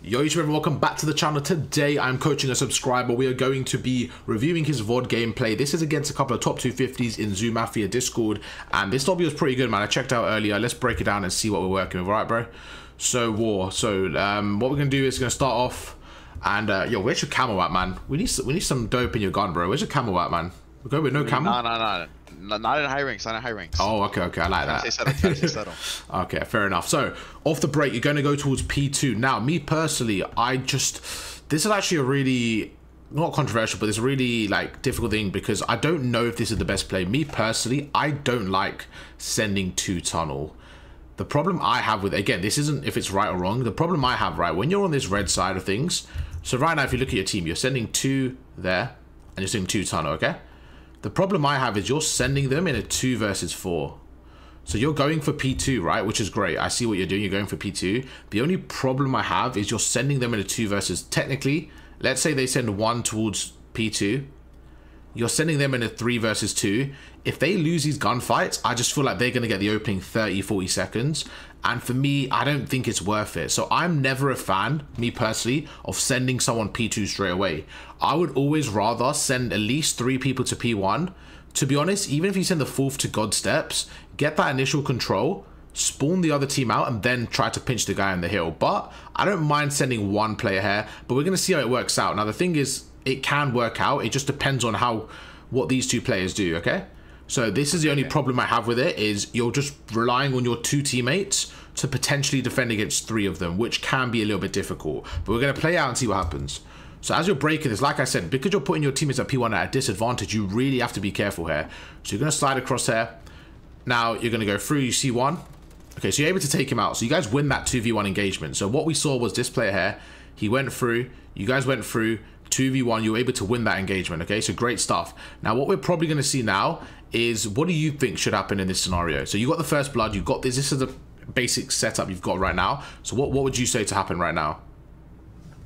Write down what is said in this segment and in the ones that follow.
Yo YouTube everyone, welcome back to the channel. Today I'm coaching a subscriber. We are going to be reviewing his VOD gameplay. This is against a couple of top 250s in Zoo Mafia Discord, and this lobby was pretty good, man. I checked out earlier. Let's break it down and see what we're working with. All right, bro? So what we're gonna do is gonna start off and yo, where's your camo at, man? We need some dope in your gun, bro. Where's your camo at, man? We're going with no camo? No, not in high ranks, not in high ranks. Oh, okay, I like that. Say settle. Okay, fair enough. So, off the break, you're going to go towards P2. Now, me personally, this is actually a really, not controversial, but it's a really, difficult thing because I don't know if this is the best play. Me personally, I don't like sending 2 tunnel. The problem I have with, again, this isn't if it's right or wrong. The problem I have, right, when you're on this red side of things, so right now, if you look at your team, you're sending 2 there, and you're sending 2 tunnel, okay? The problem I have is you're sending them in a 2 versus 4. So you're going for P2, right? Which is great. I see what you're doing. You're going for P2. The only problem I have is you're sending them in a 2 versus... Technically, let's say they send 1 towards P2. You're sending them in a 3 versus 2. If they lose these gunfights, I just feel like they're going to get the opening 30, 40 seconds. And for me, I don't think it's worth it. So I'm never a fan, me personally, of sending someone P2 straight away. I would always rather send at least 3 people to P1. To be honest, even if you send the 4th to God Steps, get that initial control, spawn the other team out, and then try to pinch the guy on the hill. But I don't mind sending 1 player here, but we're going to see how it works out. Now, the thing is, it can work out. It just depends on what these 2 players do, okay? So this is the only problem I have with it, is you're just relying on your 2 teammates to potentially defend against 3 of them, which can be a little bit difficult. But we're going to play out and see what happens. So as you're breaking this, like I said, because you're putting your teammates at P1 at a disadvantage, you really have to be careful here. So you're going to slide across here. Now you're going to go through, you see 1. Okay, so you're able to take him out. So you guys win that 2v1 engagement. So what we saw was this player here, he went through, you guys went through, 2v1, you were able to win that engagement, okay? So great stuff. Now what we're probably going to see now is, what do you think should happen in this scenario? So you got the first blood, you got this is the basic setup you've got right now. So what would you say to happen right now?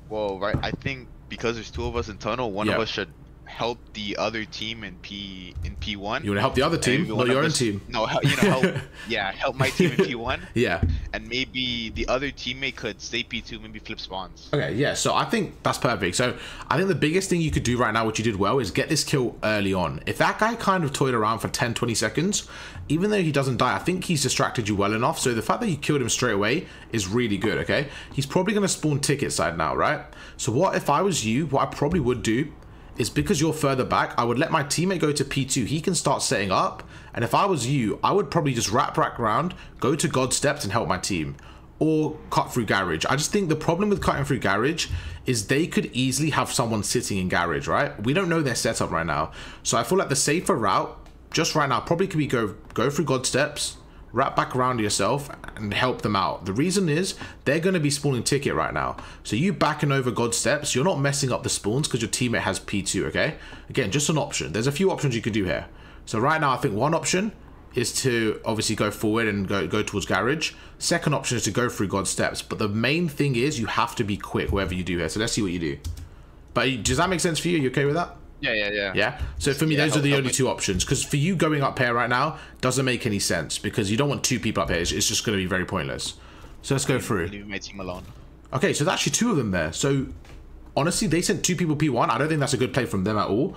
Well, right, I think because there's 2 of us in tunnel, one of us should help the other team in P1. You want to help the other team, not your own team? No, help, yeah, help my team in P1. Yeah. And maybe the other teammate could stay P2, maybe flip spawns. Okay, yeah, so I think that's perfect. So I think the biggest thing you could do right now, which you did well, is get this kill early on. If that guy kind of toyed around for 10, 20 seconds, even though he doesn't die, I think he's distracted you well enough. So the fact that you killed him straight away is really good, okay? He's probably going to spawn ticket side now, right? So what if I was you, what I probably would do is, because you're further back, I would let my teammate go to P2. He can start setting up. And if I was you, I would probably just wrap back around, go to God Steps and help my team. Or cut through garage. I just think the problem with cutting through garage is they could easily have someone sitting in garage, right? We don't know their setup right now. So I feel like the safer route, just right now, probably could be go through God Steps, wrap back around yourself and help them out. The reason is they're going to be spawning ticket right now. So you backing over God Steps, you're not messing up the spawns because your teammate has P2, okay? Again, just an option. There's a few options you could do here. So right now, I think one option is to obviously go forward and go towards garage. Second option is to go through God Steps. But the main thing is you have to be quick whatever you do here. So let's see what you do. But does that make sense for you? You okay with that? Yeah. So for me, those are the only 2 options. Because for you going up here right now doesn't make any sense because you don't want 2 people up here. It's just going to be very pointless. So let's go through. Leave my team alone. Okay, so there's actually 2 of them there. So honestly, they sent 2 people P1. I don't think that's a good play from them at all.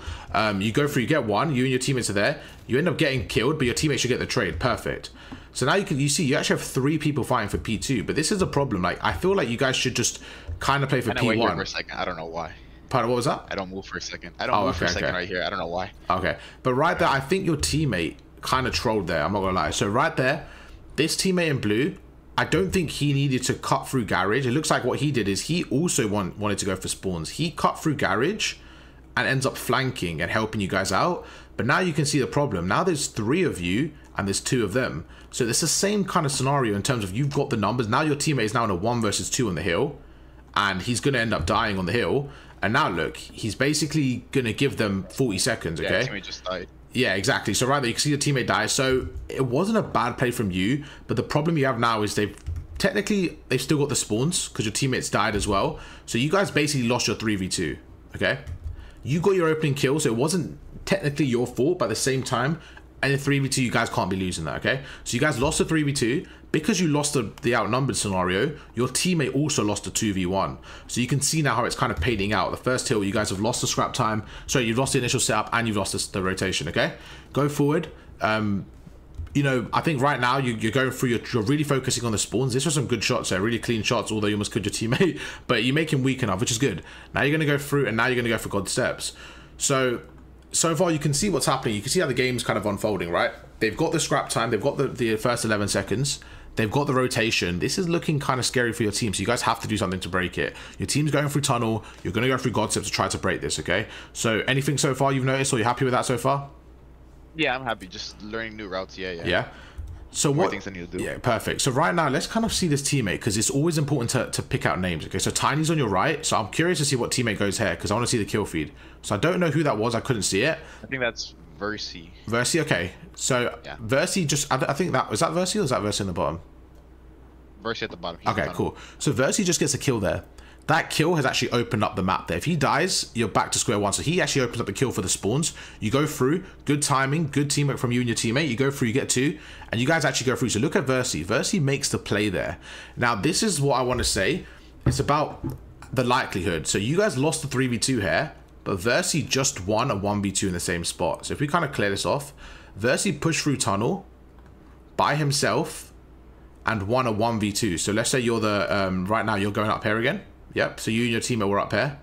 You go through, you get 1. You and your teammates are there. You end up getting killed, but your teammate should get the trade. Perfect. So now you see you actually have 3 people fighting for P2. But this is a problem. I feel like you guys should just kind of play for P1. Wait here for a second. I don't know why. Pardon, what was that? I don't move for a second. I don't move for a second right here. I don't know why. Okay. But right there, I think your teammate kind of trolled there. I'm not going to lie. So right there, this teammate in blue, I don't think he needed to cut through garage. It looks like what he did is he also wanted to go for spawns. He cut through garage and ends up flanking and helping you guys out. But now you can see the problem. Now there's 3 of you and there's 2 of them. So it's the same kind of scenario in terms of you've got the numbers. Now your teammate is now in a 1 versus 2 on the hill. And he's going to end up dying on the hill. And now look, he's basically going to give them 40 seconds, okay? Yeah, teammate just died. Yeah, exactly. So right there, you can see the teammate die. So it wasn't a bad play from you, but the problem you have now is they've still got the spawns because your teammates died as well. So you guys basically lost your 3v2, okay? You got your opening kill, so it wasn't technically your fault, but at the same time, and in 3v2 you guys can't be losing that, okay? So you guys lost the 3v2. Because you lost the outnumbered scenario, your teammate also lost a 2v1. So you can see now how it's kind of painting out. The first hill, you guys have lost the scrap time. Sorry, you've lost the initial setup and you've lost the rotation, okay? Go forward. You know, I think right now you're going through, you're really focusing on the spawns. This was some good shots there, really clean shots, although you almost killed your teammate. But you make him weak enough, which is good. Now you're going to go through, and now you're going to go for God steps. So far you can see what's happening. You can see how the game's kind of unfolding, right? They've got the scrap time. They've got the first 11 seconds. They've got the rotation. This is looking kind of scary for your team, so you guys have to do something to break it. Your team's going through tunnel. You're going to go through God steps to try to break this, okay? So anything so far you've noticed, or you're happy with that so far? Yeah, I'm happy. Just learning new routes. Yeah. So more what things I need to do. Yeah, perfect. So right now, let's kind of see this teammate, because it's always important to pick out names. Okay, so Tiny's on your right. So I'm curious to see what teammate goes here, because I want to see the kill feed. So I don't know who that was. I couldn't see it. I think that's Versi. Versi, okay. So yeah. Versi just, I think that, was that Versi or is that Versi in the bottom? Versi at the bottom. Okay, cool. So Versi just gets a kill there. That kill has actually opened up the map there. If he dies, you're back to square one. So he actually opens up the kill for the spawns. You go through, good timing, good teamwork from you and your teammate. You go through, you get two, and you guys actually go through. So look at Versi. Versi makes the play there. Now, this is what I want to say. It's about the likelihood. So you guys lost the 3v2 here, but Versi just won a 1v2 in the same spot. So if we kind of clear this off, Versi pushed through tunnel by himself and won a 1v2. So let's say you're the, right now you're going up here again. Yep, so you and your teammate were up here.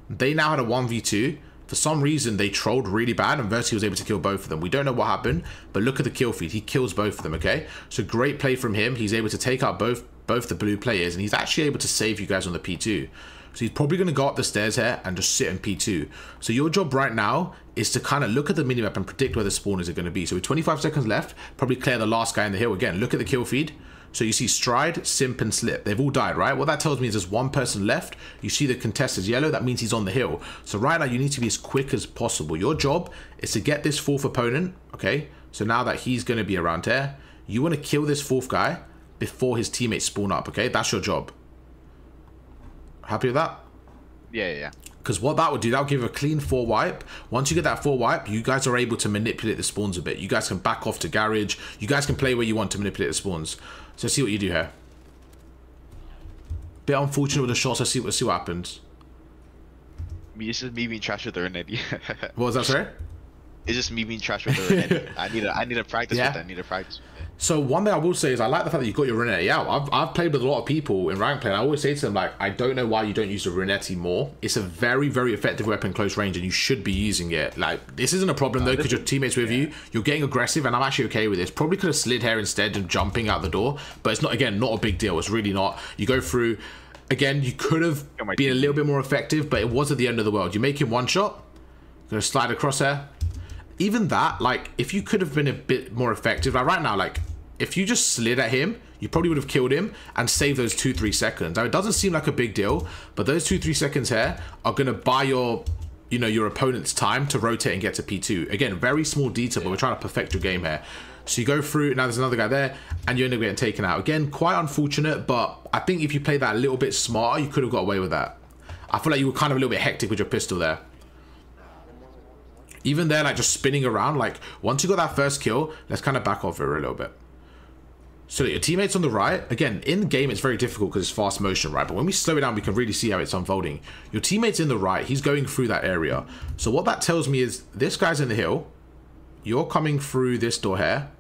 They now had a 1v2. For some reason, they trolled really bad, and Versi was able to kill both of them. We don't know what happened, but look at the kill feed. He kills both of them, okay? So great play from him. He's able to take out both the blue players, and he's actually able to save you guys on the P2. So he's probably going to go up the stairs here and just sit in P2. So your job right now is to kind of look at the minimap and predict where the spawners are going to be. So with 25 seconds left, probably clear the last guy in the hill. Again, look at the kill feed. So you see Stride, Simp, and Slip. They've all died, right? What that tells me is there's one person left. You see the contest is yellow. That means he's on the hill. So right now you need to be as quick as possible. Your job is to get this fourth opponent, okay? So now that he's going to be around here, you want to kill this fourth guy before his teammates spawn up, okay? That's your job. Happy with that? Yeah. Because what that would do, that would give a clean 4 wipe. Once you get that 4 wipe, you guys are able to manipulate the spawns a bit. You guys can back off to garage. You guys can play where you want to manipulate the spawns. So see what you do here. Bit unfortunate with the shots. Let's see what happens. It's just me being trash with the Renetti. What was that, sorry? It's just me being trash with the Renetti. I need to practice with that. I need to practice with it. So one thing I will say is I like the fact that you got your Renetti out. I've played with a lot of people in rank play, and I always say to them, like, I don't know why you don't use the Renetti more. It's a very, very effective weapon close range, and you should be using it. Like, this isn't a problem though, because your teammates with you, you're getting aggressive, and I'm actually okay with this. Probably could have slid here instead of jumping out the door, but it's not, again, not a big deal. It's really not. You go through, again, you could have been a little bit more effective, but it was at the end of the world. You make him one shot, gonna slide across there. Even that, like, if you could have been a bit more effective, like right now, like, if you just slid at him, you probably would have killed him and saved those 2-3 seconds. Now, it doesn't seem like a big deal, but those 2-3 seconds here are going to buy your, you know, your opponent's time to rotate and get to P2. Again, very small detail, but we're trying to perfect your game here. So you go through, now there's another guy there, and you end up getting taken out. Again, quite unfortunate, but I think if you play that a little bit smarter, you could have got away with that. I feel like you were kind of a little bit hectic with your pistol there. Even there, like, just spinning around, like, once you got that first kill, let's kind of back off here a little bit. So your teammates on the right, again, in game, it's very difficult because it's fast motion, right? But when we slow it down, we can really see how it's unfolding. Your teammate's in the right. He's going through that area. So what that tells me is this guy's in the hill. You're coming through this door here.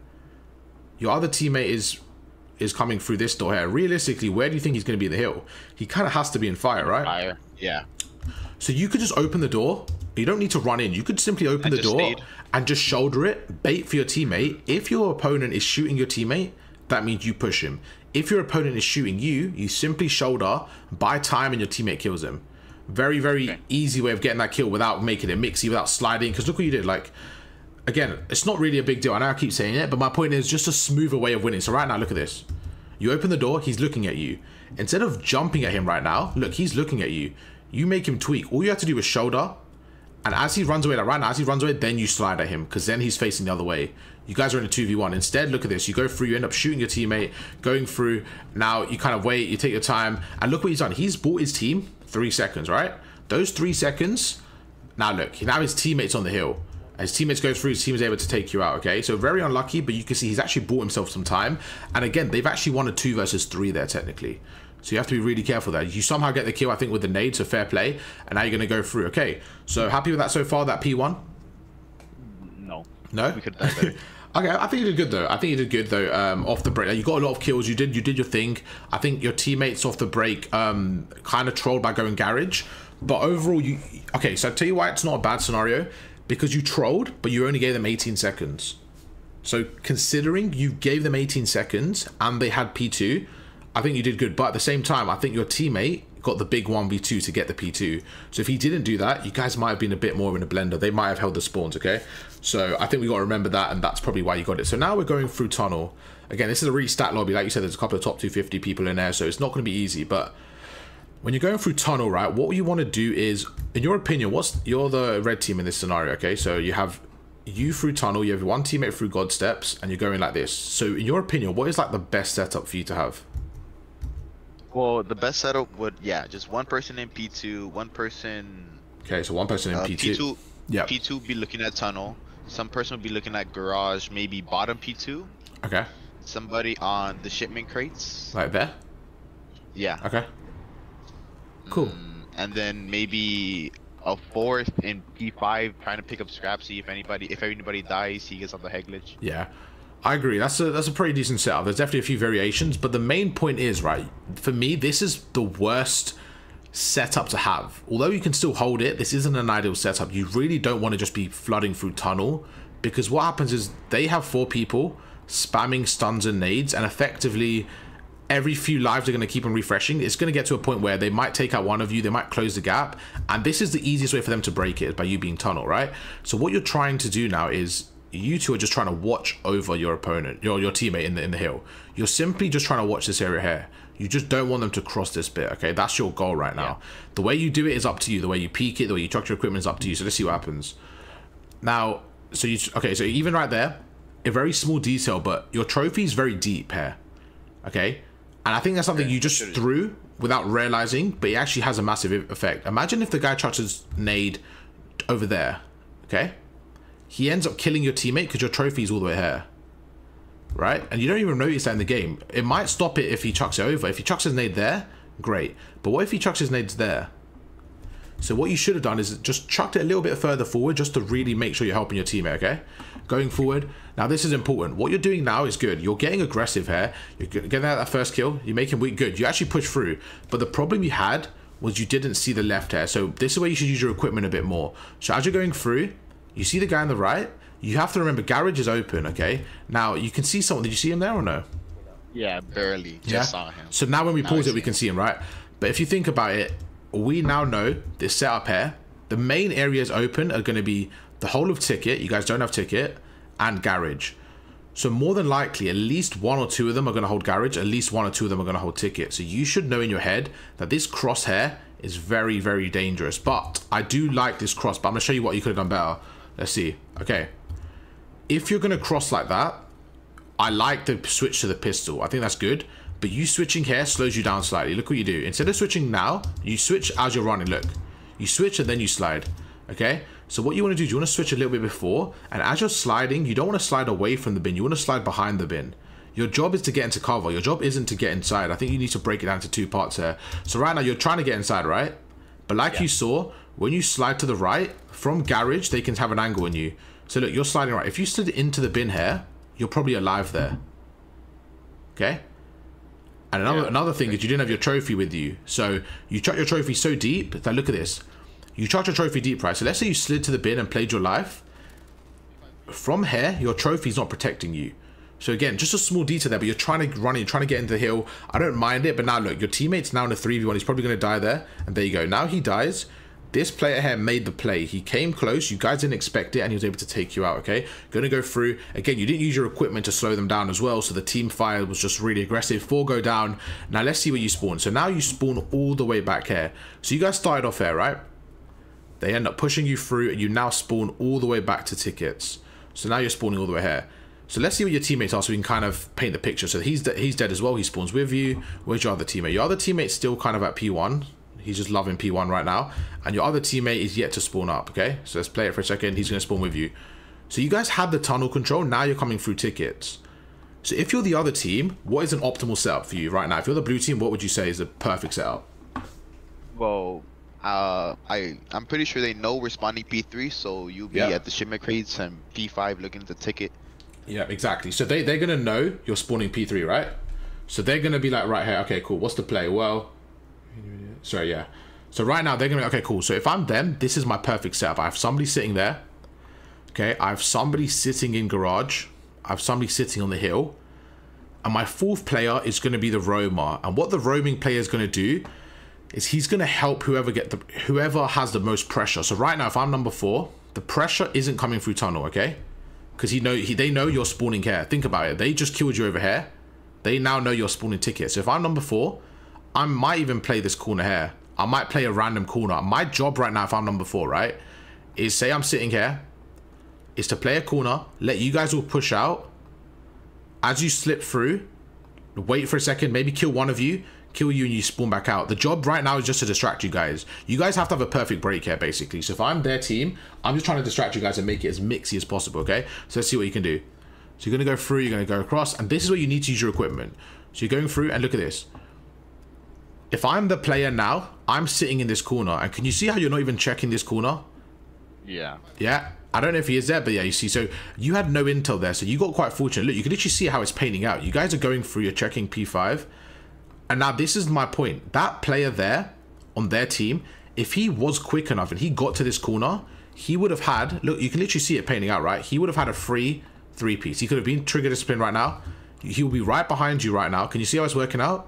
Your other teammate is coming through this door here. Realistically, where do you think he's going to be in the hill? He kind of has to be in fire, right? Fire, yeah. So you could just open the door. You don't need to run in. You could simply open the door and just shoulder it, bait for your teammate. If your opponent is shooting your teammate, that means you push him. If your opponent is shooting you, you simply shoulder, buy time, and your teammate kills him. Very, very easy way of getting that kill without making it mixy, without sliding. Because look what you did. Like, again, it's not really a big deal. I know I keep saying it, but my point is just a smoother way of winning. So right now, look at this. You open the door, he's looking at you. Instead of jumping at him right now, look, he's looking at you. You make him tweak. All you have to do is shoulder. And as he runs away, like right now, as he runs away, then you slide at him, because then he's facing the other way. You guys are in a 2v1. Instead, look at this. You go through, you end up shooting your teammate, going through. Now, you kind of wait, you take your time, and look what he's done. He's bought his team 3 seconds, right? Those 3 seconds, now look, now his teammate's on the hill. His teammates go through, his team is able to take you out, okay? So very unlucky, but you can see he's actually bought himself some time. And again, they've actually won a 2 versus 3 there, technically. So you have to be really careful there. You somehow get the kill, I think, with the nade, so fair play. And now you're going to go through. Okay, so happy with that so far, that P1? No. No? We could have done better. Okay, I think you did good though. I think you did good though. Off the break, like, you got a lot of kills. You did your thing. I think your teammates off the break kind of trolled by going garage, but overall, you okay. So I'll tell you why it's not a bad scenario, because you trolled, but you only gave them 18 seconds. So considering you gave them 18 seconds and they had P2, I think you did good. But at the same time, I think your teammate got the big 1v2 to get the P2. So if he didn't do that, you guys might have been a bit more in a blender. They might have held the spawns, okay? So I think we got to remember that, and that's probably why you got it. So now we're going through tunnel. Again, this is a really stat lobby. Like you said, there's a couple of top 250 people in there, so it's not going to be easy. But when you're going through tunnel, right, what you want to do is, in your opinion, you're the red team in this scenario, okay? So you have you through tunnel, you have one teammate through God steps, and you're going like this. So in your opinion, what is like the best setup for you to have? Well, the best setup would, yeah, just one person in P2, one person... Okay, so one person in P2. P2, yeah. P2 would be looking at tunnel. Some person would be looking at garage, maybe bottom P2. Okay. Somebody on the shipment crates. Like there? Yeah. Okay. Cool. And then maybe a 4th in P5 trying to pick up scraps, see if anybody dies, he gets on the head glitch. Yeah. I agree. That's a pretty decent setup. There's definitely a few variations, but the main point is, right, for me, this is the worst setup to have. Although you can still hold it, this isn't an ideal setup. You really don't want to just be flooding through tunnel, because what happens is they have 4 people spamming stuns and nades, and effectively every few lives are going to keep on refreshing. It's going to get to a point where they might take out one of you, they might close the gap, and this is the easiest way for them to break it, by you being tunnel, right? So what you're trying to do now is, you two are just trying to watch over your opponent, your teammate in the hill. You're simply just trying to watch this area here. You just don't want them to cross this bit, okay? That's your goal right now. Yeah. The way you do it is up to you. The way you peek it, the way you chuck your equipment is up to you. So let's see what happens. Now, so even right there, a very small detail, but your trophy is very deep here, okay? And I think that's something you just threw without realizing, but it actually has a massive effect. Imagine if the guy chucks his nade over there, okay? He ends up killing your teammate because your trophy is all the way here, right? And you don't even notice that in the game. It might stop it if he chucks it over. If he chucks his nade there, great. But what if he chucks his nades there? So what you should have done is just chucked it a little bit further forward, just to really make sure you're helping your teammate, okay? Going forward. Now this is important. What you're doing now is good. You're getting aggressive here. You're getting that first kill. You're making weak good. You actually push through. But the problem you had was you didn't see the left here. So this is where you should use your equipment a bit more. So as you're going through, you see the guy on the right. You have to remember garage is open, okay? Now you can see someone. Did you see him there or no? Yeah, barely. Just saw him. So now when we pause it, we can see him, right? But if you think about it, we now know this setup here. The main areas open are going to be the whole of ticket. You guys don't have ticket, and garage. So more than likely, at least 1 or 2 of them are going to hold garage. At least 1 or 2 of them are going to hold ticket. So you should know in your head that this crosshair is very, very dangerous. But I do like this cross. But I'm going to show you what you could have done better. Let's see. Okay. If you're going to cross like that, I like the switch to the pistol. I think that's good. But you switching here slows you down slightly. Look what you do. Instead of switching now, you switch as you're running. Look. You switch and then you slide. Okay? So what you want to do is you want to switch a little bit before. And as you're sliding, you don't want to slide away from the bin. You want to slide behind the bin. Your job is to get into cover. Your job isn't to get inside. I think you need to break it down into 2 parts here. So right now, you're trying to get inside, right? But like you saw, when you slide to the right, from garage, they can have an angle on you. So look, you're sliding right. If you slid into the bin here, you're probably alive there. Okay? And another thing is you didn't have your trophy with you. So you chucked your trophy so deep that, look at this. You chucked your trophy deep, right? So let's say you slid to the bin and played your life. From here, your trophy's not protecting you. So again, just a small detail there, but you're trying to run it, you're trying to get into the hill. I don't mind it, but now look, your teammate's now in a 3v1. He's probably going to die there. And there you go. Now he dies. This player here made the play. He came close. You guys didn't expect it, and he was able to take you out, okay? Going to go through. Again, you didn't use your equipment to slow them down as well, so the team fire was just really aggressive. 4 go down. Now, let's see where you spawn. So now you spawn all the way back here. So you guys started off here, right? They end up pushing you through, and you now spawn all the way back to tickets. So now you're spawning all the way here. So let's see what your teammates are so we can kind of paint the picture. So he's dead as well. He spawns with you. Where's your other teammate? Your other teammate's still kind of at P1. He's just loving P1 right now. And your other teammate is yet to spawn up, okay? So let's play it for a second. He's going to spawn with you. So you guys had the tunnel control. Now you're coming through tickets. So if you're the other team, what is an optimal setup for you right now? If you're the blue team, what would you say is a perfect setup? Well, I'm pretty sure they know we're spawning P3, so you'll be at the shipment crates and P5 looking at the ticket. Yeah, exactly. So they're going to know you're spawning P3, right? So they're going to be like, right here, okay, cool. What's the play? Well, sorry, yeah. So right now they're going to be, okay, cool. So if I'm them, this is my perfect setup. I have somebody sitting there. Okay, I have somebody sitting in garage. I have somebody sitting on the hill. And my fourth player is going to be the roamer. And what the roaming player is going to do is he's going to help whoever has the most pressure. So right now, if I'm number 4, the pressure isn't coming through tunnel, okay? Because they know you're spawning here. Think about it. They just killed you over here. They now know you're spawning tickets. So if I'm number 4, I might even play this corner here. I might play a random corner. My job right now, if I'm number 4, right, is say I'm sitting here, is to play a corner, let you guys all push out. As you slip through, wait for a second, maybe kill one of you, kill you, and you spawn back out. The job right now is just to distract you guys. You guys have to have a perfect break here, basically. So if I'm their team, I'm just trying to distract you guys and make it as mixy as possible, okay? So let's see what you can do. So you're going to go through, you're going to go across, and this is where you need to use your equipment. So you're going through, and look at this. If I'm the player now, I'm sitting in this corner, and can you see how you're not even checking this corner? Yeah. Yeah? I don't know if he is there, but yeah, you see, so you had no intel there, so you got quite fortunate. Look, you can literally see how it's painting out. You guys are going through, you're checking P5, and now this is my point. That player there, on their team, if he was quick enough and he got to this corner, he would have had, look, you can literally see it painting out, right? He would have had a free 3-piece. He could have been trigger discipline right now. He will be right behind you right now. Can you see how it's working out?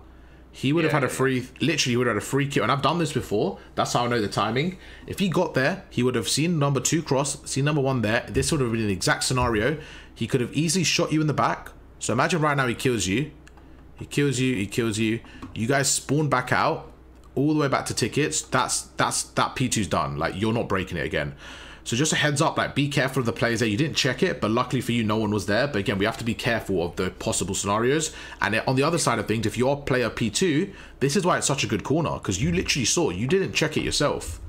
He would have had a free, literally, he would have had a free kill. And I've done this before. That's how I know the timing. If he got there, he would have seen number 2 cross, seen number 1 there. This would have been an exact scenario. He could have easily shot you in the back. So imagine right now he kills you. He kills you, he kills you. You guys spawn back out, all the way back to tickets. That P2's done. Like, you're not breaking it again. So just a heads up, like, be careful of the players there. You didn't check it, but luckily for you, no one was there. But again, we have to be careful of the possible scenarios. And on the other side of things, if you're player P2, this is why it's such a good corner, because you literally saw, you didn't check it yourself,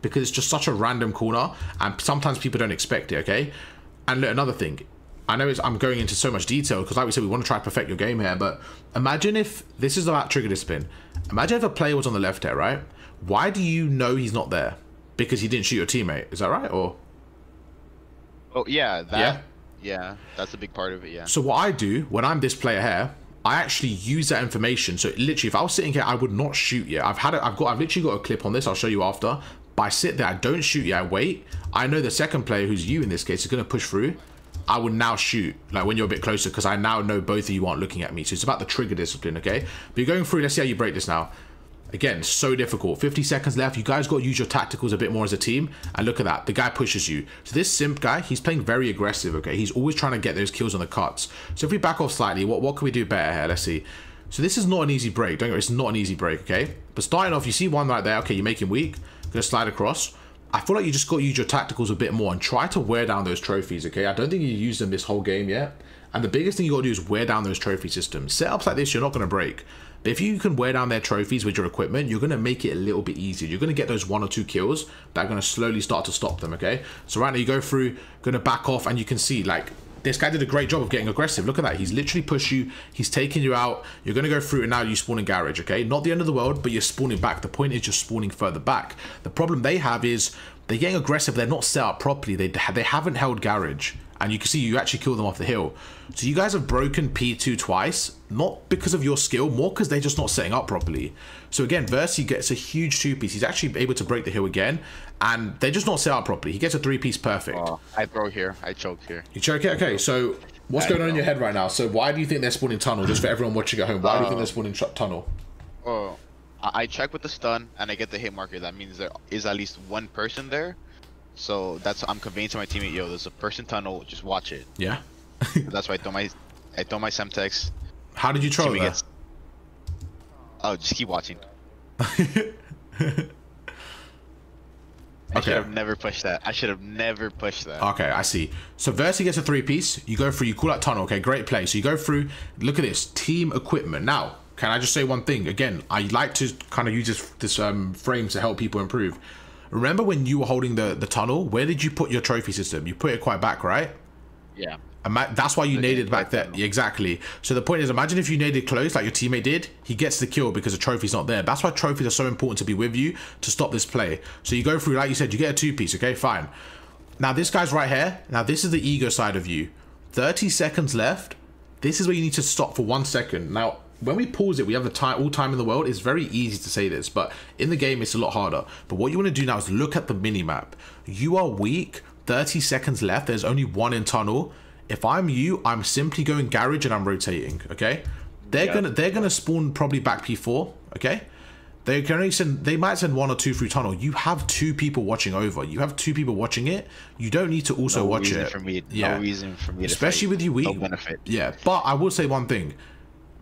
because it's just such a random corner, and sometimes people don't expect it, okay? And look, another thing, I know I'm going into so much detail, because like we said, we want to try to perfect your game here, but imagine if, this is about trigger discipline, imagine if a player was on the left here, right? Why do you know he's not there? Because he didn't shoot your teammate, is that right? Or oh yeah, yeah, that's a big part of it. Yeah. So what I do when I'm this player here, I actually use that information. So literally, if I was sitting here, I would not shoot yet. I've literally got a clip on this. I'll show you after. But I sit there, I don't shoot yet. I wait. I know the second player, who's you in this case, is going to push through. I would now shoot, like when you're a bit closer, because I now know both of you aren't looking at me. So it's about the trigger discipline, okay? But you're going through. Let's see how you break this now. Again, so difficult. 50 seconds left. You guys got to use your tacticals a bit more as a team. And look at that. The guy pushes you. So this simp guy, he's playing very aggressive, okay? He's always trying to get those kills on the cuts. So if we back off slightly, what can we do better here? Let's see. So this is not an easy break. Don't get me, it's not an easy break, okay? But starting off, you see one right there. Okay, you make him weak. Gonna slide across. I feel like you just got to use your tacticals a bit more and try to wear down those trophies, okay? I don't think you used them this whole game yet. And the biggest thing you got to do is wear down those trophy systems. Setups like this, you're not going to break. But if you can wear down their trophies with your equipment, you're going to make it a little bit easier. You're going to get those 1 or 2 kills that are going to slowly start to stop them, okay? So right now you go through, going to back off, and you can see, like, this guy did a great job of getting aggressive. Look at that. He's literally pushed you. He's taking you out. You're going to go through, and now you spawn in garage, okay? Not the end of the world, but you're spawning back. The point is just spawning further back. The problem they have is they're getting aggressive. They're not set up properly. They haven't held garage. And you can see you actually kill them off the hill. So you guys have broken P2 twice, not because of your skill, more because they're just not setting up properly. So again, Versi gets a huge 2-piece. He's actually able to break the hill again, and they're just not set up properly. He gets a 3-piece perfect. I broke here. I choked here. You choke it? Okay, so what's going on in your head right now? So why do you think they're spawning tunnel? Just for everyone watching at home, why do you think they're spawning tunnel? Oh, I check with the stun, and I get the hit marker. That means there is at least one person there. So that's, I'm conveying to my teammate, yo, there's a person tunnel, just watch it. Yeah. That's why I throw my Semtex. How did you troll that? Oh, just keep watching. I Okay. should have never pushed that. I should have never pushed that. Okay, I see. So Versi gets a 3-piece. You go through, you call out tunnel. Okay, great play. So you go through, look at this, team equipment. Now, can I just say one thing? Again, I like to kind of use this frame to help people improve. Remember when you were holding the tunnel? Where did you put your trophy system? You put it quite back, right? Yeah. And that's why you naded back there. Exactly. So the point is, imagine if you naded close like your teammate did, he gets the kill because the trophy's not there. That's why trophies are so important to be with you to stop this play. So you go through, like you said, you get a 2-piece, okay? Fine. Now this guy's right here. Now this is the ego side of you. 30 seconds left. This is where you need to stop for 1 second. Now, when we pause it, we have all time in the world. It's very easy to say this, but in the game, it's a lot harder. But what you want to do now is look at the mini-map. You are weak. 30 seconds left. There's only one in tunnel. If I'm you, I'm simply going garage and I'm rotating, okay? They're gonna spawn probably back P4, okay? They might send 1 or 2 through tunnel. You have 2 people watching over. You have 2 people watching it. You don't need to also watch it. No reason for me especially with you weak. No benefit. Yeah, but I will say one thing.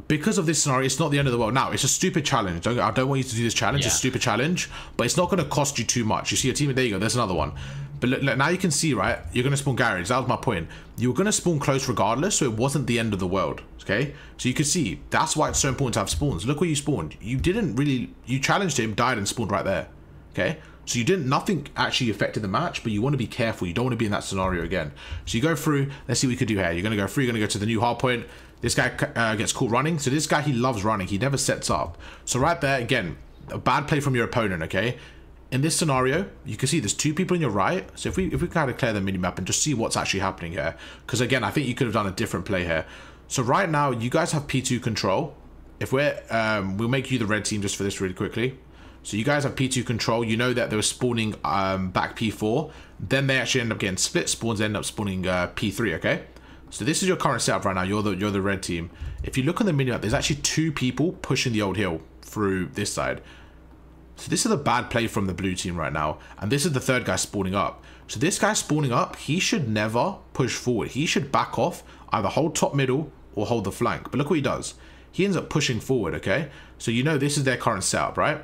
Because of this scenario, it's not the end of the world. Now, it's a stupid challenge. I don't want you to do this challenge. It's a stupid challenge, but it's not going to cost you too much. You see a team, there you go. There's another one. But look, now you can see, right? You're going to spawn garage. That was my point. You were going to spawn close regardless, so it wasn't the end of the world, okay? So you can see, that's why it's so important to have spawns. Look where you spawned. You challenged him, died, and spawned right there, okay? So nothing actually affected the match, but you want to be careful. You don't want to be in that scenario again. So you go through, let's see what we could do here. You're going to go through, you're going to go to the new hardpoint. This guy gets caught running. So this guy, he loves running. He never sets up. So right there, again, a bad play from your opponent, okay? In this scenario, you can see there's 2 people on your right. So if we kind of clear the minimap and just see what's actually happening here. Because again, I think you could have done a different play here. So right now, you guys have P2 control. If we'll make you the red team just for this really quickly. So you guys have P2 control. You know that they were spawning back P4. Then they actually end up getting split spawns. They end up spawning P3, okay? So this is your current setup right now. You're the red team. If you look on the minimap, there's actually 2 people pushing the old hill through this side. So this is a bad play from the blue team right now. And this is the 3rd guy spawning up. So this guy spawning up, he should never push forward. He should back off, either hold top middle or hold the flank. But look what he does. He ends up pushing forward, okay? So you know this is their current setup, right?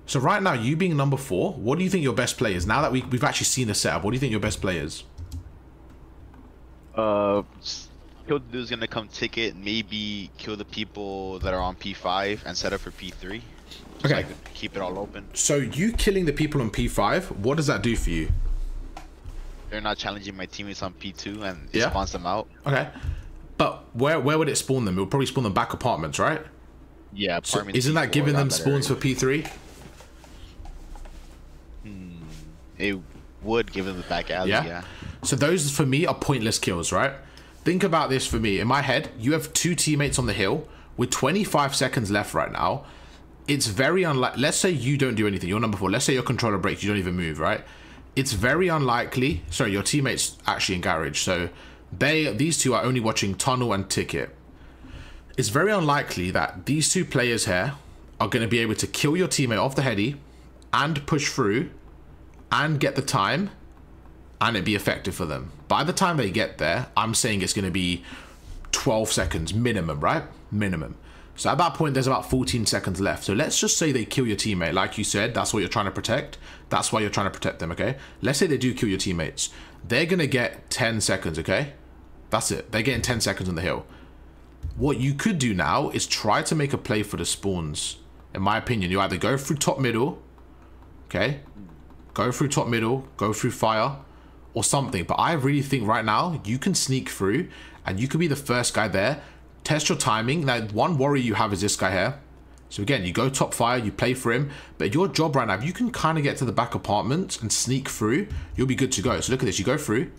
So right now, you being number 4, what do you think your best play is? Now that we've actually seen the setup, what do you think your best play is? Kill the dude's gonna come ticket, maybe kill the people that are on P5 and set up for P3. Okay. So I could keep it all open. So you killing the people on P5, what does that do for you? They're not challenging my teammates on P2 and it spawns them out. Okay. But where would it spawn them? It would probably spawn them back apartments, right? Yeah, apartments. So isn't that giving them spawns for P3? It would give them the back alley, yeah. So those, for me, are pointless kills, right? Think about this for me. In my head, you have 2 teammates on the hill with 25 seconds left right now. It's very unlikely. Let's say you don't do anything. You're number 4. Let's say your controller breaks. You don't even move, right? It's very unlikely. Sorry, your teammate's actually in garage. So these 2 are only watching tunnel and ticket. It's very unlikely that these 2 players here are going to be able to kill your teammate off the heady and push through and get the time and it be effective for them. By the time they get there, I'm saying it's going to be 12 seconds minimum, right? Minimum. So at that point, there's about 14 seconds left. So let's just say they kill your teammate. Like you said, that's what you're trying to protect. That's why you're trying to protect them, okay? Let's say they do kill your teammates. They're going to get 10 seconds, okay? That's it. They're getting 10 seconds on the hill. What you could do now is try to make a play for the spawns. In my opinion, you either go through top middle, okay? Go through top middle, go through fire, or something. But I really think right now, you can sneak through, and you could be the first guy there. Test your timing. Now, one worry you have is this guy here. So again, you go top fire, you play for him. But your job right now, if you can kind of get to the back apartments and sneak through, you'll be good to go. So look at this. You go through.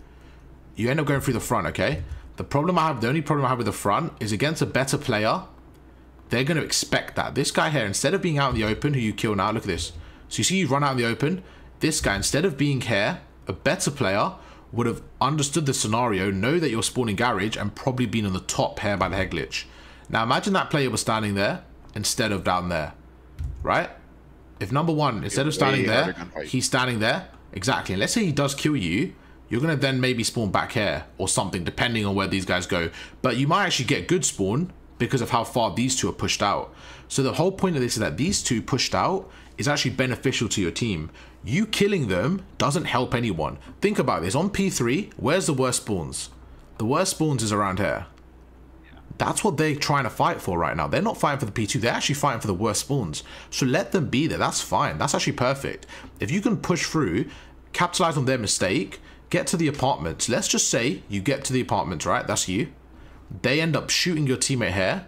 You end up going through the front, okay? The only problem I have with the front is against a better player, they're going to expect that. This guy here, instead of being out in the open, who you kill now, look at this. So you see you run out in the open. This guy, instead of being here, a better player would have understood the scenario, know that you're spawning garage, and probably been on the top here by the head glitch. Now imagine that player was standing there instead of down there, right? If number 1, instead of standing there, he's standing there. Exactly. And let's say he does kill you, you're going to then maybe spawn back here or something, depending on where these guys go. But you might actually get good spawn because of how far these 2 are pushed out. So the whole point of this is that these 2 pushed out is actually beneficial to your team. You killing them doesn't help anyone. Think about this. On P3, where's the worst spawns? The worst spawns is around here. That's what they're trying to fight for right now. They're not fighting for the P2. They're actually fighting for the worst spawns. So let them be there. That's fine. That's actually perfect. If you can push through, capitalize on their mistake, get to the apartments. Let's just say you get to the apartments, right? That's you. They end up shooting your teammate here.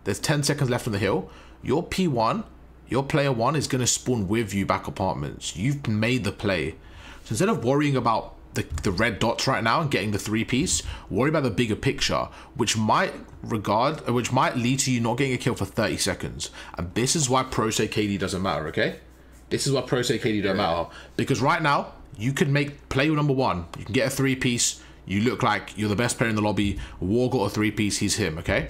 There's 10 seconds left on the hill. Your P1, your player 1 is going to spawn with you back apartments. You've made the play. So instead of worrying about the red dots right now and getting the 3-piece, worry about the bigger picture, which might lead to you not getting a kill for 30 seconds. And this is why pro say KD doesn't matter, okay? This is why pro say KD don't matter. Because right now, you could make play number 1. You can get a 3-piece. You look like you're the best player in the lobby. War got a 3-piece, he's him, okay?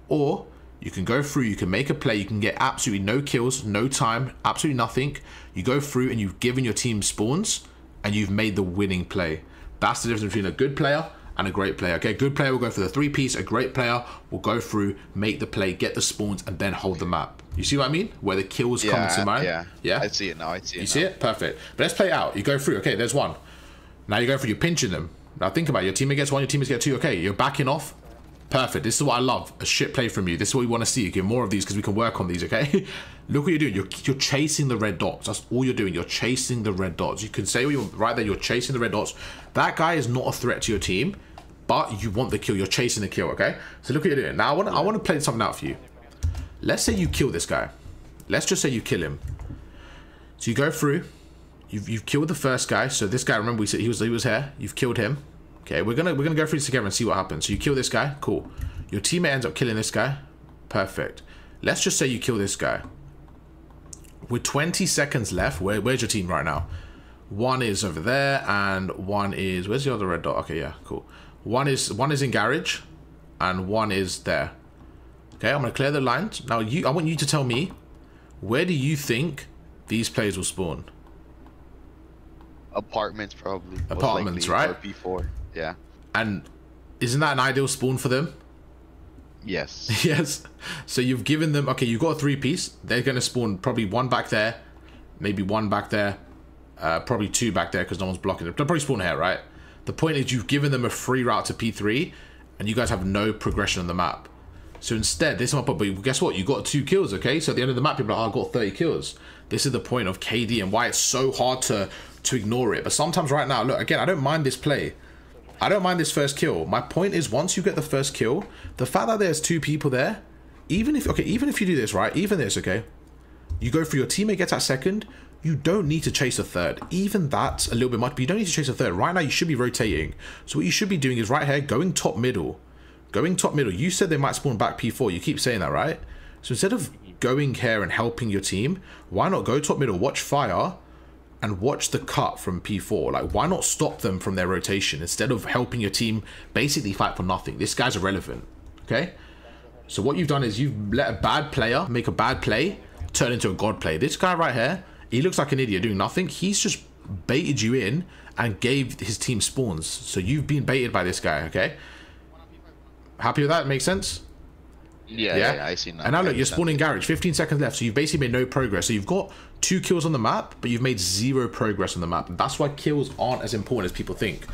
Or you can go through, you can make a play, you can get absolutely no kills, no time, absolutely nothing. You go through and you've given your team spawns, and you've made the winning play. That's the difference between a good player and a great player. Okay, good player will go for the 3-piece. A great player will go through, make the play, get the spawns, and then hold the map. You see what I mean? Where the kills come to mind. Yeah. I see it now. I see it. You see it? Perfect. But let's play it out. You go through. Okay, there's 1. Now you go through. You're pinching them. Now think about it. Your teammate gets 1. Your teammates get 2. Okay, you're backing off. Perfect. This is what I love. A shit play from you. This is what we want to see. Get more of these because we can work on these, okay? Look what you're doing. You're chasing the red dots. That's all you're doing. You're chasing the red dots. You can say what you want right there. You're chasing the red dots. That guy is not a threat to your team, but you want the kill. You're chasing the kill, okay? So look what you're doing. Now I want to play something out for you. Let's say you kill this guy. Let's just say you kill him. So you go through. You've killed the first guy. So this guy, remember we said he was here. You've killed him. Okay, we're gonna go through this together and see what happens. So you kill this guy, cool. Your teammate ends up killing this guy, perfect. Let's just say you kill this guy. With 20 seconds left, where's your team right now? 1 is over there, and 1 is, where's the other red dot? Okay, yeah, cool. 1 is in garage, and 1 is there. Okay, I'm gonna clear the lines. Now I want you to tell me, where do you think these players will spawn? Apartments, probably. Apartments, right? Or P4. Yeah. And isn't that an ideal spawn for them? Yes. Yes. So you've given them, okay, you've got a 3-piece. They're going to spawn probably 1 back there, maybe 1 back there, probably 2 back there because no one's blocking it. They'll probably spawn here, right? The point is you've given them a free route to P3 and you guys have no progression on the map. So instead, this map, but guess what? You got 2 kills, okay? So at the end of the map, people are like, oh, I got 30 kills. This is the point of KD and why it's so hard to ignore it. But sometimes right now, look, again, I don't mind this play. I don't mind this first kill. My point is, once you get the first kill, the fact that there's 2 people there, even if you do this, right? Even this, okay? You go for your teammate gets that second, you don't need to chase a third. Even that's a little bit much, but you don't need to chase a third. Right now, you should be rotating. So what you should be doing is right here, going top middle. Going top middle. You said they might spawn back P4. You keep saying that, right? So instead of going here and helping your team, why not go top middle, watch fire, and watch the cut from P4. Like, why not stop them from their rotation instead of helping your team basically fight for nothing? This guy's irrelevant, okay? So what you've done is you've let a bad player make a bad play turn into a god play. This guy right here, he looks like an idiot doing nothing. He's just baited you in and gave his team spawns. So you've been baited by this guy, okay? Happy with that? Makes sense? Yeah, I see now. And now look, you're spawning garage, 15 seconds left, so you've basically made no progress. So you've got 2 kills on the map, but you've made 0 progress on the map. And that's why kills aren't as important as people think.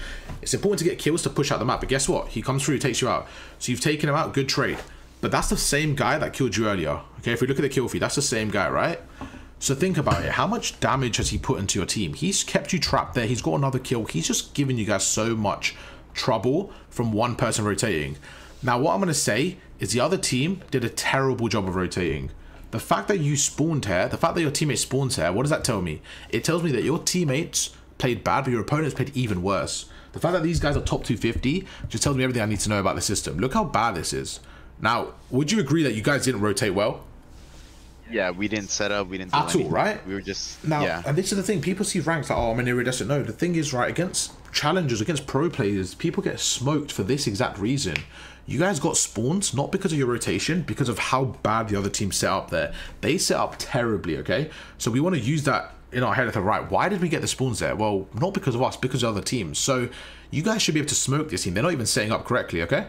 It's important to get kills to push out the map, but guess what? He comes through, takes you out. So you've taken him out, good trade. But that's the same guy that killed you earlier. Okay, if we look at the kill feed, that's the same guy, right? So think about it. How much damage has he put into your team? He's kept you trapped there. He's got another kill. He's just given you guys so much trouble from one person rotating. Now, what I'm going to say is the other team did a terrible job of rotating. The fact that you spawned here, the fact that your teammate spawns here, what does that tell me? It tells me that your teammates played bad, but your opponents played even worse. The fact that these guys are top 250 just tells me everything I need to know about the system. Look how bad this is. Now, would you agree that you guys didn't rotate well? Yeah, we didn't set up, we didn't do anything. All, right? We were just, now, yeah. And this is the thing, people see ranks like, oh, I'm an iridescent. No, the thing is, right, against challengers, against pro players, people get smoked for this exact reason. You guys got spawns, not because of your rotation, because of how bad the other team set up there. They set up terribly, okay? So we want to use that in our head at the right. Why did we get the spawns there? Well, not because of us, because of other teams. So you guys should be able to smoke this team. They're not even setting up correctly, okay?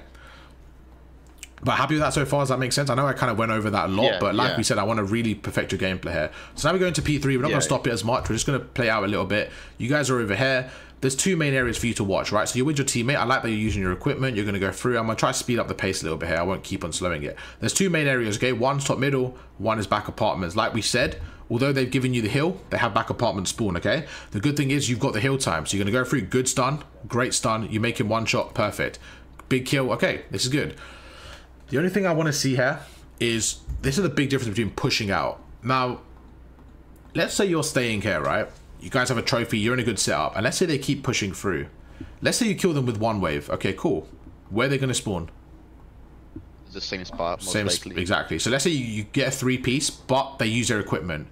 But happy with that so far? Does that make sense? I know I kind of went over that a lot, but like we said, I want to really perfect your gameplay here. So now we're going to P3. We're not going to stop it as much. We're just going to play out a little bit. You guys are over here. there's two main areas for you to watch, right? So you're with your teammate. I like that you're using your equipment. You're going to go through. I'm going to try to speed up the pace a little bit here. I won't keep on slowing it. There's two main areas, okay? One's top middle, one is back apartments. Like we said, although they've given you the hill, they have back apartment spawn, okay? The good thing is you've got the hill time. So you're going to go through, good stun, great stun. You make him one shot, perfect. Big kill, okay, this is good. The only thing I want to see here is, this is the big difference between pushing out. Now, let's say you're staying here, right? You guys have a trophy, you're in a good setup, and let's say they keep pushing through. Let's say you kill them with one wave. Okay, cool. Where are they going to spawn? The same spot, most likely. Exactly. So let's say you get a 3-piece, but they use their equipment.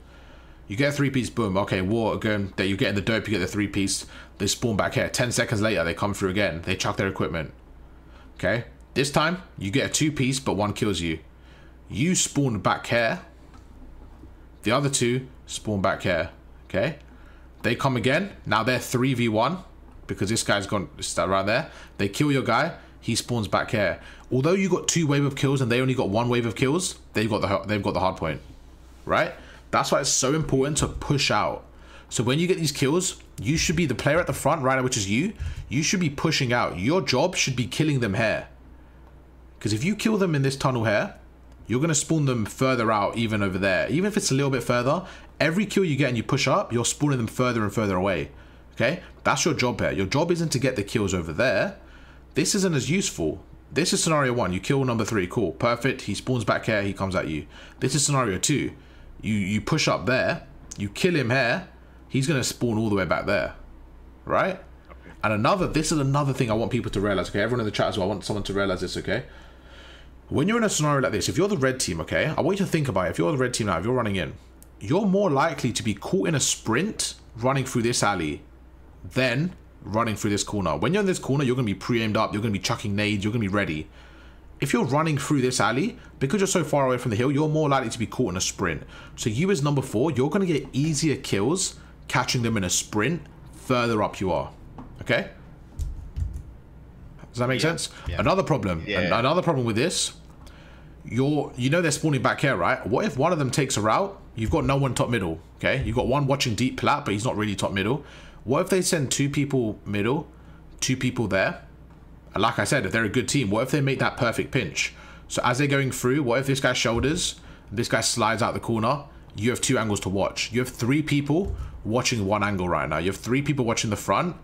You get a 3-piece, boom. Okay, war again. You get in the dope, you get the 3-piece. They spawn back here. 10 seconds later, they come through again. They chuck their equipment. Okay. This time, you get a 2-piece, but one kills you. You spawn back here. The other two spawn back here. Okay. They come again. Now they're 3v1 because this guy's gone right there. They kill your guy. He spawns back here. Although you got 2 wave of kills and they only got 1 wave of kills, they've got the hard point, right? That's why it's so important to push out. So when you get these kills, you should be the player at the front right now, which is you. You should be pushing out. Your job should be killing them here. Because if you kill them in this tunnel here, you're going to spawn them further out, even over there. Even if it's a little bit further, every kill you get and you push up, you're spawning them further and further away. Okay? That's your job here. Your job isn't to get the kills over there. This isn't as useful. This is scenario 1. You kill number 3. Cool. Perfect. He spawns back here. He comes at you. This is scenario 2. You push up there. You kill him here. He's going to spawn all the way back there. Right? Okay. And this is another thing I want people to realize. Okay? Everyone in the chat as well. I want someone to realize this. Okay? When you're in a scenario like this, if you're the red team, okay, I want you to think about it. If you're the red team now, if you're running in, you're more likely to be caught in a sprint running through this alley than running through this corner. When you're in this corner, you're going to be pre-aimed up, you're going to be chucking nades, you're going to be ready. If you're running through this alley, because you're so far away from the hill, you're more likely to be caught in a sprint. So you as number 4, you're going to get easier kills catching them in a sprint further up you are. Okay? Does that make sense? Yeah. Another problem. Yeah. Another problem with this, you know they're spawning back here, right? What if one of them takes a route? You've got no one top middle, okay? You've got one watching deep plat, but he's not really top middle. What if they send 2 people middle, 2 people there? And like I said, if they're a good team, what if they make that perfect pinch? So as they're going through, what if this guy shoulders, this guy slides out the corner? You have 2 angles to watch. You have 3 people watching one angle right now. You have 3 people watching the front.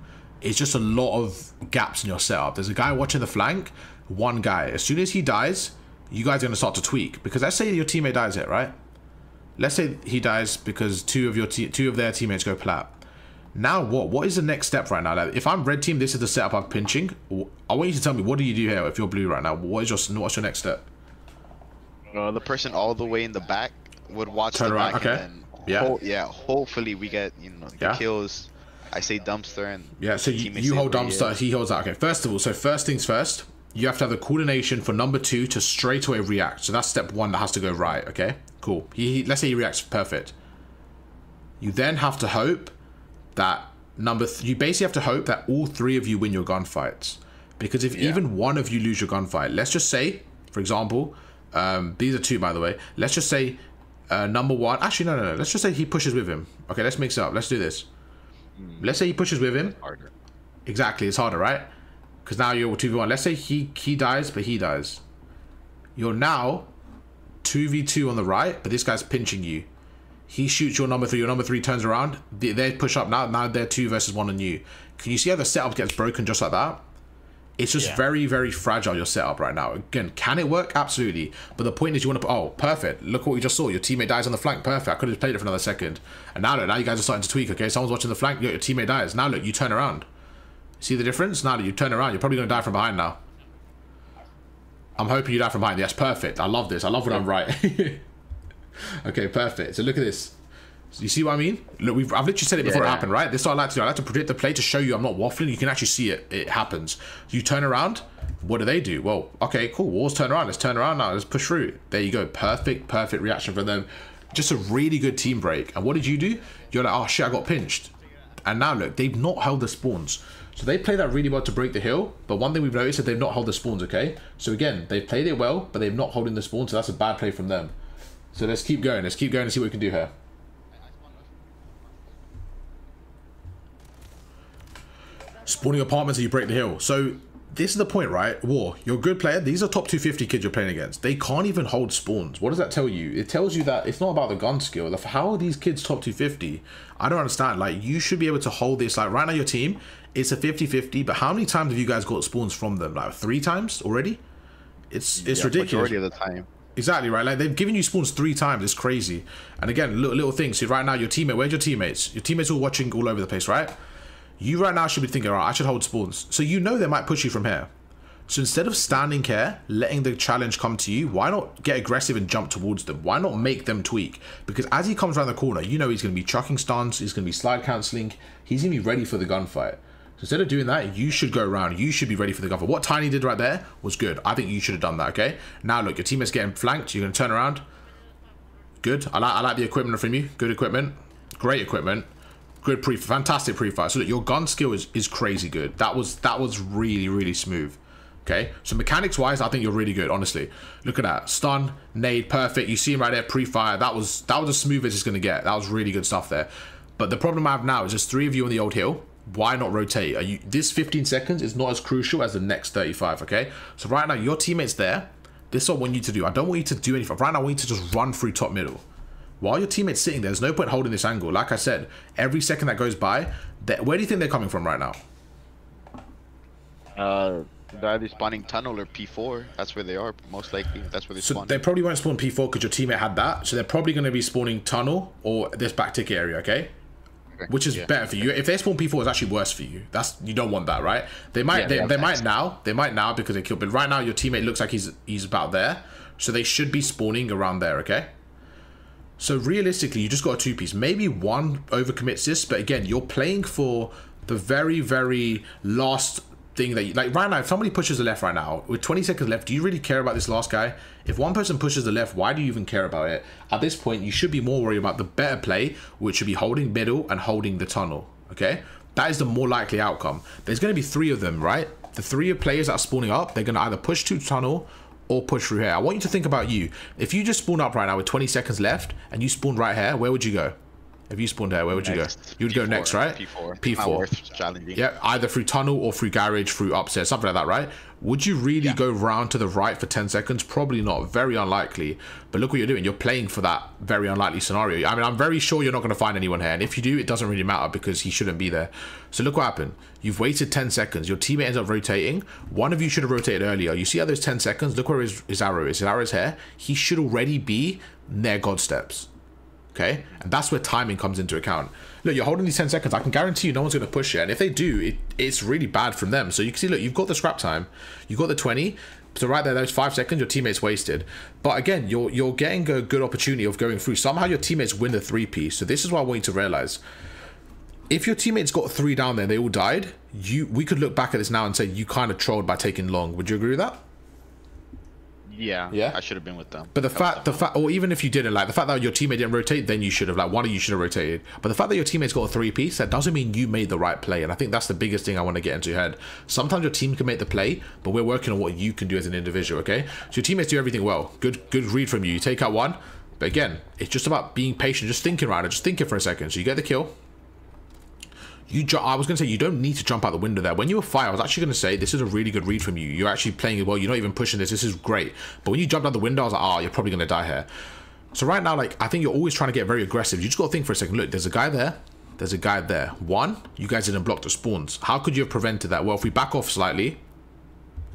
It's just a lot of gaps in your setup. There's a guy watching the flank, 1 guy. As soon as he dies, you guys are going to start to tweak. Because let's say your teammate dies here, right? Let's say he dies because 2 of their teammates go plat. Now what? What is the next step right now? Like, if I'm red team, this is the setup I'm pinching. I want you to tell me, what do you do here if you're blue right now? What's your next step? The person all the way in the back would watch Turn the around, back, okay. and then hopefully we get the kills. I say dumpster and so you hold dumpster, he holds that. Okay, first of all, so first things first, you have to have the coordination for number 2 to straight away react. So that's step 1 that has to go right. Okay, cool. Let's say he reacts perfect. You then have to hope that you basically have to hope that all 3 of you win your gunfights. Because if even one of you lose your gunfight, let's just say, for example, these are 2 by the way. Let's just say number 1. Actually, no. Let's just say he pushes with him. Okay, let's mix it up. Let's do this. Let's say he pushes with him. Harder. Exactly, it's harder, right? Because now you're 2v1. Let's say he dies, but he dies. You're now 2v2 on the right, but this guy's pinching you. He shoots your number 3. Your number 3 turns around. They push up now. Now they're 2 versus 1 on you. Can you see how the setup gets broken just like that? It's just very, very fragile, your setup right now. Again, can it work? Absolutely. But the point is you want to... Oh, perfect. Look what we just saw. Your teammate dies on the flank. Perfect. I could have played it for another second. And now look, now you guys are starting to tweak, okay? Someone's watching the flank. Your teammate dies. Now look, you turn around. See the difference? Now that you turn around, you're probably going to die from behind now. I'm hoping you die from behind. Yes, perfect. I love this. I love when I'm right. Okay, perfect. So look at this. You see what I mean? Look, I've literally said it before it happened, right? This is what I like to do. I like to predict the play to show you I'm not waffling. You can actually see it. It happens. You turn around. What do? Well, okay, cool. Walls turn around. Let's turn around now. Let's push through. There you go. Perfect reaction from them. Just a really good team break. And what did you do? You're like, oh shit, I got pinched. And now look, they've not held the spawns. So they play that really well to break the hill. But one thing we've noticed is they've not held the spawns, okay? So again, they've played it well, but they've not holding the spawns. So that's a bad play from them. So let's keep going. Let's keep going and see what we can do here. Spawning apartments and you break the hill. So this is the point, right? War, you're a good player. These are top 250 kids you're playing against. They can't even hold spawns. What does that tell you? It tells you that it's not about the gun skill. Like, how are these kids top 250? I don't understand. Like, you should be able to hold this. Like, right now your team, it's a 50-50, but how many times have you guys got spawns from them? Like 3 times already? It's ridiculous. Majority of the time. Exactly, right? Like, they've given you spawns 3 times. It's crazy. And again, little things. So right now, your teammate, where's your teammates? Your teammates all watching all over the place, right? You right now should be thinking, all right, I should hold spawns. So you know they might push you from here. So instead of standing here, letting the challenge come to you, why not get aggressive and jump towards them? Why not make them tweak? Because as he comes around the corner, you know he's going to be chucking stuns, he's going to be slide cancelling, he's going to be ready for the gunfight. So instead of doing that, you should go around. You should be ready for the gunfight. What Tiny did right there was good. I think you should have done that, okay? Now look, your teammate's getting flanked. You're going to turn around. Good. I like the equipment from you. Good equipment. Great equipment. Good fantastic pre-fire. So look, your gun skill is crazy good. That was really smooth. Okay, so mechanics wise, I think you're really good, honestly. Look at that. Stun, nade, perfect. You see him right there, pre-fire. That was as smooth as it's gonna get. That was really good stuff there. But the problem I have now is there's 3 of you on the old hill. Why not rotate? This 15 seconds is not as crucial as the next 35, okay? So right now, your teammate's there. This is what I want you to do. I don't want you to do anything. Right now, I want you to just run through top middle. While your teammate's sitting there, there's no point holding this angle. Like I said, every second that goes by, where do you think they're coming from right now? They're either spawning tunnel or P4. That's where they are, most likely. That's where they spawn. So they probably won't spawn P4 because your teammate had that. So they're probably going to be spawning tunnel or this back ticket area, okay? Which is better for you. If they spawn P4, it's actually worse for you. You don't want that, right? They might they might now because they killed. But right now your teammate looks like he's about there. So they should be spawning around there, okay? So realistically, you just got a 2-piece. Maybe one overcommits this, but again, you're playing for the very last thing that you like. Right now, if somebody pushes the left right now with 20 seconds left, do you really care about this last guy? If one person pushes the left, why do you even care about it? At this point, you should be more worried about the better play, which should be holding middle and holding the tunnel, okay? That is the more likely outcome. There's going to be 3 of them, right? The 3 players that are spawning up, they're going to either push to tunnel or push through here. I want you to think about you. If you just spawn up right now with 20 seconds left and you spawned right here, where would you go? If you spawned there, where would you go? You would go next, right? P4. P4. Yeah, either through tunnel or through garage, through upstairs, something like that, right? Would you really go round to the right for 10 seconds? Probably not. Very unlikely. But look what you're doing. You're playing for that very unlikely scenario. I mean, I'm very sure you're not going to find anyone here. And if you do, it doesn't really matter because he shouldn't be there. So look what happened. You've waited 10 seconds. Your teammate ends up rotating. One of you should have rotated earlier. You see how those 10 seconds? Look where his arrow is. His arrow is here. He should already be near God steps. Okay, and that's where timing comes into account. Look, you're holding these 10 seconds. I can guarantee you no one's going to push it. And if they do, it's really bad from them. So you can see, look, you've got the scrap time. You've got the 20. So right there, those 5 seconds, your teammate's wasted. But again, you're getting a good opportunity of going through. Somehow your teammates win the 3-piece. So this is what I want you to realize. If your teammates got 3 down there, they all died, we could look back at this now and say you kind of trolled by taking long. Would you agree with that? Yeah, I should have been with them. But the fact, or even if you didn't, like the fact that your teammate didn't rotate, then you should have, like one of you should have rotated. But the fact that your teammate's got a 3-piece, that doesn't mean you made the right play. And I think that's the biggest thing I want to get into your head. Sometimes your team can make the play, but we're working on what you can do as an individual, okay? So your teammates do everything well. Good read from you. You take out one, but again, it's just about being patient, just thinking around it, just thinking for a second. So you get the kill. I was going to say, you don't need to jump out the window there. When you were fire, I was actually going to say, this is a really good read from you. You're actually playing it well. You're not even pushing this. This is great. But when you jumped out the window, I was like, oh, you're probably going to die here. So right now, like, I think you're always trying to get very aggressive. You just got to think for a second. Look, there's a guy there. There's a guy there. One, you guys didn't block the spawns. How could you have prevented that? Well, if we back off slightly,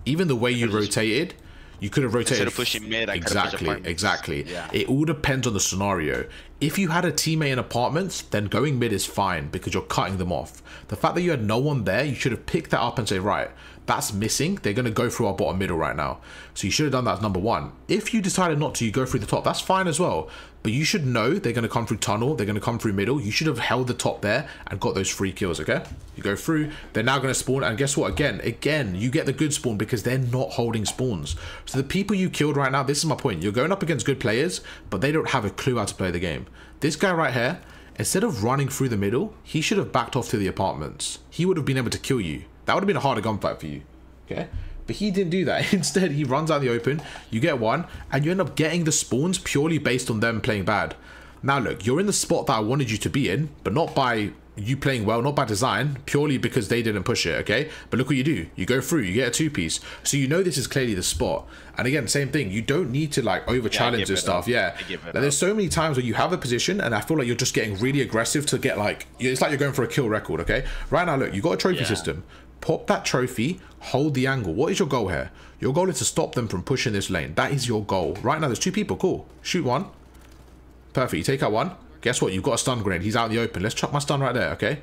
even the way you rotated, you could have rotated. Instead of pushing mid, Exactly. Yeah. It all depends on the scenario. If you had a teammate in apartments, then going mid is fine because you're cutting them off. The fact that you had no one there, you should have picked that up and say, right, that's missing. They're going to go through our bottom middle right now. So you should have done that as number 1. If you decided not to, you go through the top. That's fine as well. But you should know they're going to come through tunnel. They're going to come through middle. You should have held the top there and got those 3 kills, okay? You go through. They're now going to spawn. And guess what? Again, you get the good spawn because they're not holding spawns. So the people you killed right now, this is my point. You're going up against good players, but they don't have a clue how to play the game. This guy right here, instead of running through the middle, he should have backed off to the apartments. He would have been able to kill you. That would have been a harder gunfight for you, okay? But he didn't do that. Instead, he runs out in the open, you get one, and you end up getting the spawns purely based on them playing bad. Now look, you're in the spot that I wanted you to be in, but not by you playing well, not by design, purely because they didn't push it, okay? But look what you do. You go through, you get a 2-piece. So you know this is clearly the spot. And again, same thing. You don't need to like over-challenge this stuff. Yeah. Like, there's so many times where you have a position and I feel like you're just getting really aggressive to get like, it's like you're going for a kill record, okay? Right now, look, you got a trophy system. Pop that trophy, hold the angle. What is your goal here? Your goal is to stop them from pushing this lane. That is your goal. Right now, there's 2 people. Cool. Shoot one. Perfect. You take out one. Guess what? You've got a stun grenade. He's out in the open. Let's chuck my stun right there, okay?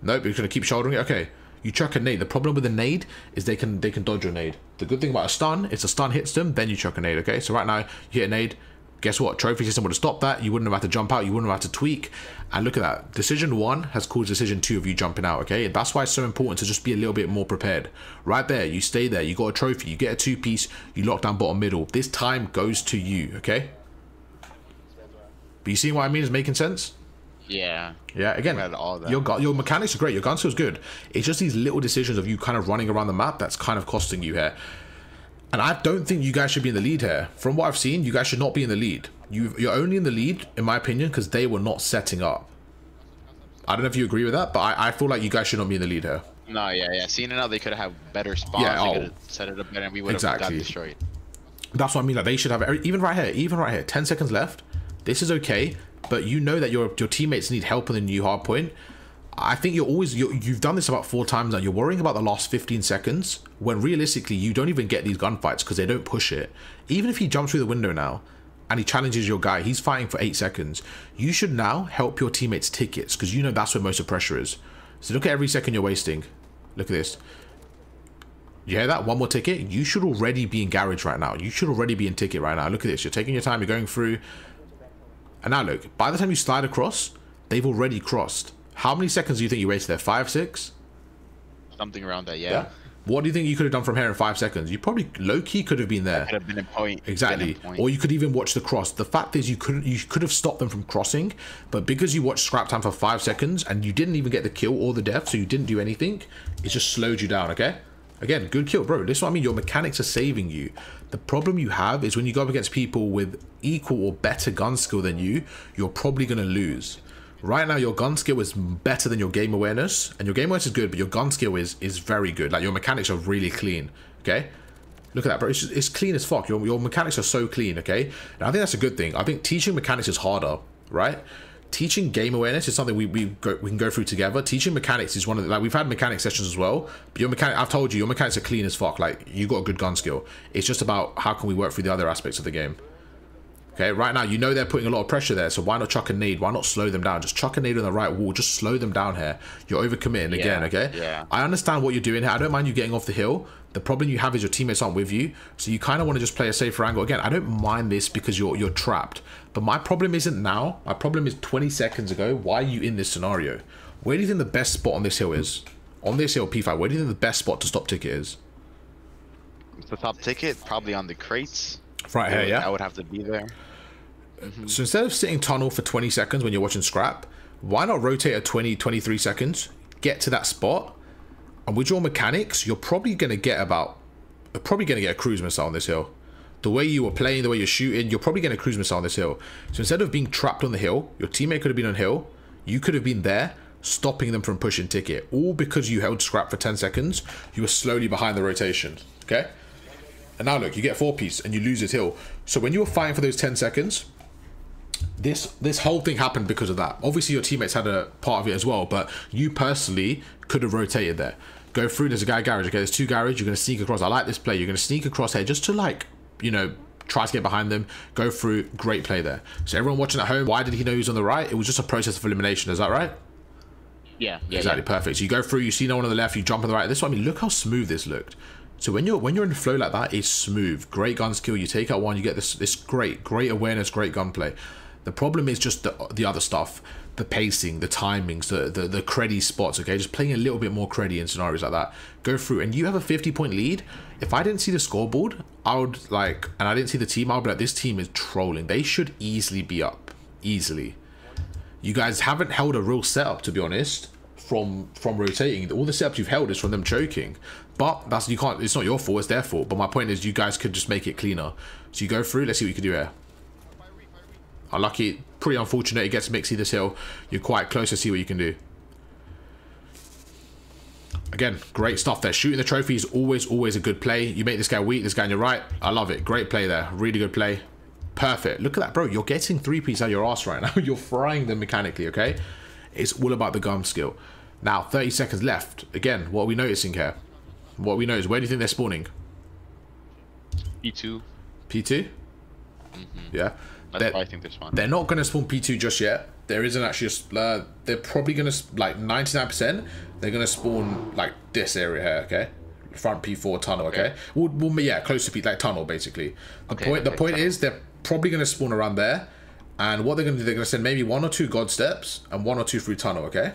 Nope, you're going to keep shouldering it. Okay. You chuck a nade. The problem with a nade is they can dodge your nade. The good thing about a stun, it's a stun hits them, then you chuck a nade, okay? So right now, you hit a nade. Guess what? Trophy system would have stopped that. You wouldn't have had to jump out. You wouldn't have had to tweak. And look at that. Decision 1 has caused decision 2 of you jumping out, okay? And that's why it's so important to just be a little bit more prepared. Right there, you stay there. You got a trophy. You get a 2-piece. You lock down bottom middle. This time goes to you, okay? But you see what I mean? Is making sense? Yeah. Yeah, again, your mechanics are great. Your gun skill's good. It's just these little decisions of you kind of running around the map that's kind of costing you here. And I don't think you guys should be in the lead here. From what I've seen, you guys should not be in the lead. You're only in the lead, in my opinion, because they were not setting up. I don't know if you agree with that, but I feel like you guys should not be in the lead here. No, yeah. Seeing it now, they could have better spawns. Yeah, they could have set it up better, and we would have got destroyed. That's what I mean. Like, they should have even right here, 10 seconds left. This is okay, but you know that your teammates need help on the new hard point. I think you've done this about 4 times now. You're worrying about the last 15 seconds when realistically you don't even get these gunfights because they don't push it. Even if he jumps through the window now and he challenges your guy, he's fighting for 8 seconds. You should now help your teammates tickets because you know that's where most of the pressure is. So look at every second you're wasting. Look at this. You hear that? One more ticket. You should already be in garage right now. You should already be in ticket right now. Look at this. You're taking your time. You're going through. And now look, by the time you slide across, they've already crossed. How many seconds do you think you wasted there? 5, 6? Something around that, yeah. What do you think you could have done from here in 5 seconds? You probably low-key could have been there. Could have been a point. Exactly. Or you could even watch the cross. The fact is you could have stopped them from crossing, but because you watched scrap time for 5 seconds and you didn't even get the kill or the death, so you didn't do anything, it just slowed you down, okay? Again, good kill, bro. This is what I mean. Your mechanics are saving you. The problem you have is when you go up against people with equal or better gun skill than you, you're probably going to lose. Right now, your gun skill is better than your game awareness. And your game awareness is good, but your gun skill is very good. Like, your mechanics are really clean, okay? Look at that, bro. It's clean as fuck. Your mechanics are so clean, okay? And I think that's a good thing. I think teaching mechanics is harder, right? Teaching game awareness is something we can go through together. Teaching mechanics is one of the, like, we've had mechanic sessions as well, but your mechanic, I've told you, your mechanics are clean as fuck. Like, you got a good gun skill. It's just about how can we work through the other aspects of the game. Okay, right now, you know they're putting a lot of pressure there, so why not chuck a nade? Why not slow them down? Just chuck a nade on the right wall. Just slow them down here. You're overcommitting again, okay? Yeah. I understand what you're doing here. I don't mind you getting off the hill. The problem you have is your teammates aren't with you, so you kind of want to just play a safer angle. Again, I don't mind this because you're trapped, but my problem isn't now. My problem is 20 seconds ago. Why are you in this scenario? Where do you think the best spot on this hill is? On this hill, P5, where do you think the best spot to stop ticket is? The top ticket, probably on the crates. Right here, yeah? I would have to be there. So instead of sitting tunnel for 20 seconds when you're watching scrap, why not rotate at 23 seconds, get to that spot, and with your mechanics, you're probably going to get a cruise missile on this hill. The way you were playing, the way you're shooting, you're probably getting a cruise missile on this hill. So instead of being trapped on the hill, your teammate could have been on hill, you could have been there, stopping them from pushing ticket, all because you held scrap for 10 seconds, you were slowly behind the rotation, okay? And now look, you get 4-piece and you lose this hill. So when you were fighting for those 10 seconds, this whole thing happened because of that. Obviously your teammates had a part of it as well, but you personally could have rotated there. Go through, there's a guy garage, okay, there's 2 garage, you're going to sneak across. I like this play. You're going to sneak across here just to, like, you know, try to get behind them, go through. Great play there. So everyone watching at home, why did he know he was on the right? It was just a process of elimination, is that right? Yeah, exactly. Perfect. So you go through, you see no one on the left, you jump on the right. This is what I mean. Look how smooth this looked. So when you're in the flow like that, it's smooth. Great gun skill. You take out one, you get this great awareness, great gunplay. The problem is just the other stuff, the pacing, the timings, the creddy spots, okay? Just playing a little bit more creddy in scenarios like that. Go through, and you have a 50-point lead. If I didn't see the scoreboard, I would, like, and I didn't see the team, I would be like, this team is trolling. They should easily be up. Easily. You guys haven't held a real setup, to be honest, from rotating. All the setups you've held is from them choking. But that's, you can't, it's not your fault, it's their fault. But my point is, you guys could just make it cleaner. So you go through, let's see what you can do here. Unlucky, pretty unfortunate. It gets mixy this hill. You're quite close to see what you can do. Again, great stuff there. Shooting the trophy is always a good play. You make this guy weak, this guy on your right. I love it. Great play there. Really good play. Perfect. Look at that, bro. You're getting 3-piece out of your ass right now. You're frying them mechanically, okay? It's all about the gun skill. Now, 30 seconds left. Again, what are we noticing here? What we know is, where do you think they're spawning? P2. P2? Yeah. That's why I think they're spawning. They're not going to spawn P2 just yet. There isn't actually a... they're probably going to... Like, 99%, they're going to spawn, like, this area here, okay? Front P4 tunnel, okay? Well, yeah, close to P... Like, tunnel, basically. The point is, they're probably going to spawn around there. And what they're going to do, they're going to send maybe 1 or 2 God steps and 1 or 2 through tunnel, okay?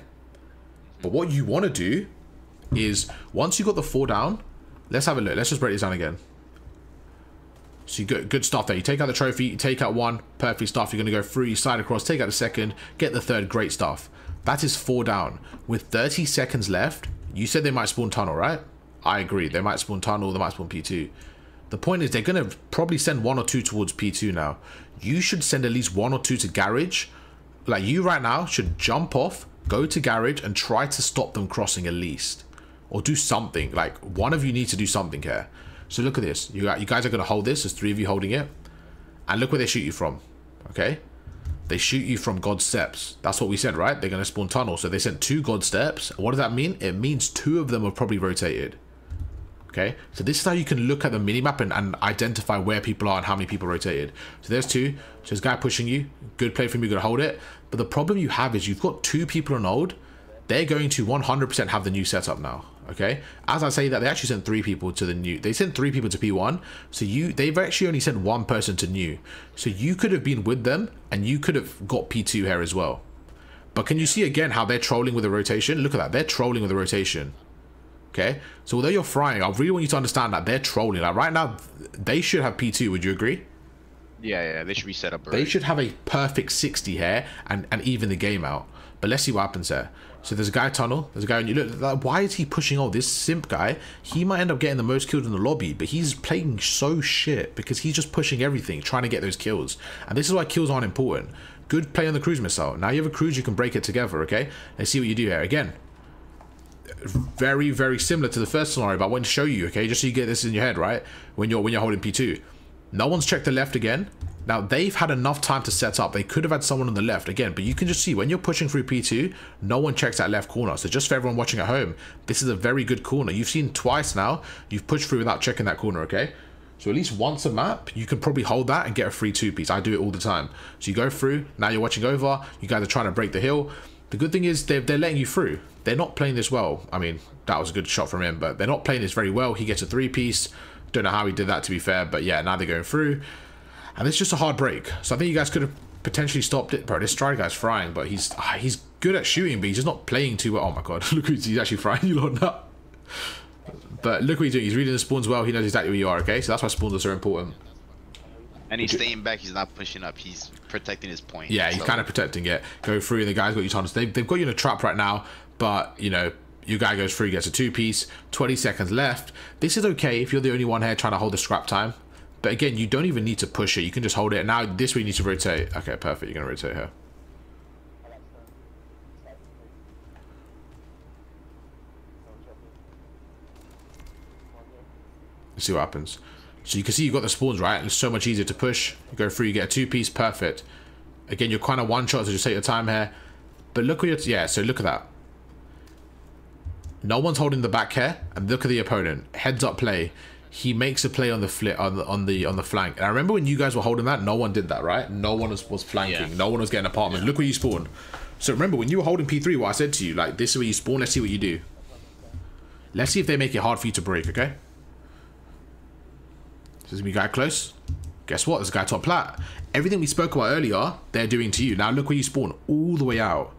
But what you want to do is, once you got the 4 down, let's have a look. Let's just break this down again. So you got good stuff there. You take out the trophy, you take out 1, perfect stuff. You're going to go through, you slide across, take out the 2nd, get the 3rd, great stuff. That is 4 down. With 30 seconds left, you said they might spawn tunnel, right? I agree. They might spawn tunnel, they might spawn P2. The point is, they're going to probably send 1 or 2 towards P2 now. You should send at least 1 or 2 to garage. Like, you right now should jump off, go to garage, and try to stop them crossing at least. Or do something. Like, one of you needs to do something here. So look at this. You guys are going to hold this. There's 3 of you holding it. And look where they shoot you from. Okay? They shoot you from God steps. That's what we said, right? They're going to spawn tunnel. So they sent 2 God steps. What does that mean? It means 2 of them are probably rotated. Okay? So this is how you can look at the minimap and identify where people are and how many people rotated. So there's 2. So this guy pushing you. Good play from you. You're going to hold it. But the problem you have is you've got 2 people on old. They're going to 100% have the new setup now. Okay, as I say that, they actually sent 3 people to the new. They sent 3 people to P1. So they've actually only sent 1 person to new. So you could have been with them and you could have got P2 here as well. But can you see again how they're trolling with the rotation? Look at that, they're trolling with the rotation. Okay, so although you're frying, I really want you to understand that they're trolling. Like right now, they should have P2. Would you agree? Yeah, they should be set up already. They should have a perfect 60 here and even the game out. But let's see what happens there. So there's a guy tunnel. There's a guy. And you look. Like, why is he pushing all this simp guy? He might end up getting the most kills in the lobby, but he's playing so shit because he's just pushing everything, trying to get those kills. And this is why kills aren't important. Good play on the cruise missile. Now you have a cruise, you can break it together. Okay. Let's see what you do here. Again, very similar to the first scenario, but I want to show you. Okay, just so you get this in your head, right? When you're holding P2, no one's checked the left again. Now, they've had enough time to set up. They could have had someone on the left again, but you can just see when you're pushing through P2, no one checks that left corner. So just for everyone watching at home, this is a very good corner. You've seen twice now, you've pushed through without checking that corner, okay? So at least once a map, you can probably hold that and get a free 2-piece. I do it all the time. So you go through, now you're watching over, you guys are trying to break the hill. The good thing is they're letting you through. They're not playing this well. I mean, that was a good shot from him, but they're not playing this very well. He gets a 3-piece. Don't know how he did that, to be fair, but yeah, now they're going through. And it's just a hard break. So I think you guys could have potentially stopped it. Bro, this strider guy's frying, but he's good at shooting, but he's just not playing too well. Oh my god, look who's actually frying you lot now. But look what he's doing. He's reading the spawns well. He knows exactly where you are, okay? So that's why spawns are so important. And he's staying back. He's not pushing up. He's protecting his point. Yeah, he's kind of protecting it. Go through, and the guy's got you tunnels. They've got you in a trap right now, but, you know, your guy goes through, gets a 2-piece. 20 seconds left. This is okay if you're the only one here trying to hold the scrap time. But again, you don't even need to push it. You can just hold it. Now, this way you need to rotate. Okay, perfect. You're going to rotate here. Let's see what happens. So you can see you've got the spawns, right? It's so much easier to push. You go through, you get a 2-piece. Perfect. Again, you're kind of one-shot, so just take your time here. But look where you're... Yeah, so look at that. No one's holding the back here. And look at the opponent. Heads up play. He makes a play on the flip on the flank. And I remember when you guys were holding that, no one did that, right? No one was flanking. Yeah. No one was getting an apartment. Yeah. Look where you spawned. So remember when you were holding P3, what I said to you, like, this is where you spawn. Let's see what you do. Let's see if they make it hard for you to break, okay? So there's a guy close. Guess what? There's a guy top plat. Everything we spoke about earlier, they're doing to you. Now look where you spawn, all the way out.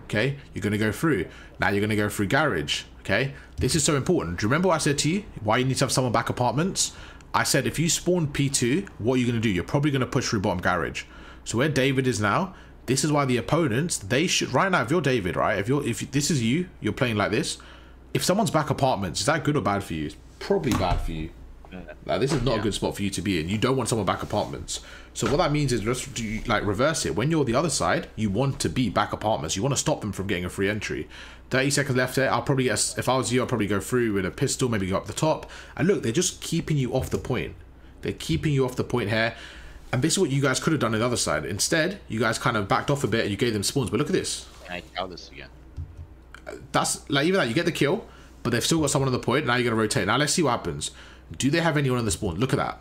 Okay? You're going to go through. Now you're going to go through garage. Okay? This is so important. Do you remember what I said to you? Why you need to have someone back apartments? I said if you spawn P2, what are you going to do? You're probably going to push through bottom garage. So where David is now, this is why the opponents, they should... Right now, if you're David, right? If this is you, you're playing like this. If someone's back apartments, is that good or bad for you? It's probably bad for you. Like, this is not a good spot for you to be in. You don't want someone back apartments. So what that means is just do like reverse it. When you're the other side, you want to be back apartments. You want to stop them from getting a free entry. 30 seconds left here. I'll probably get, if I was you, I'll probably go through with a pistol, maybe go up the top. And look, they're just keeping you off the point. They're keeping you off the point here. And this is what you guys could have done on the other side. Instead, you guys kind of backed off a bit and you gave them spawns. But look at this. Can I cow this again? That's like, even that, you get the kill, but they've still got someone on the point. Now you're going to rotate. Now let's see what happens. Do they have anyone on the spawn? Look at that.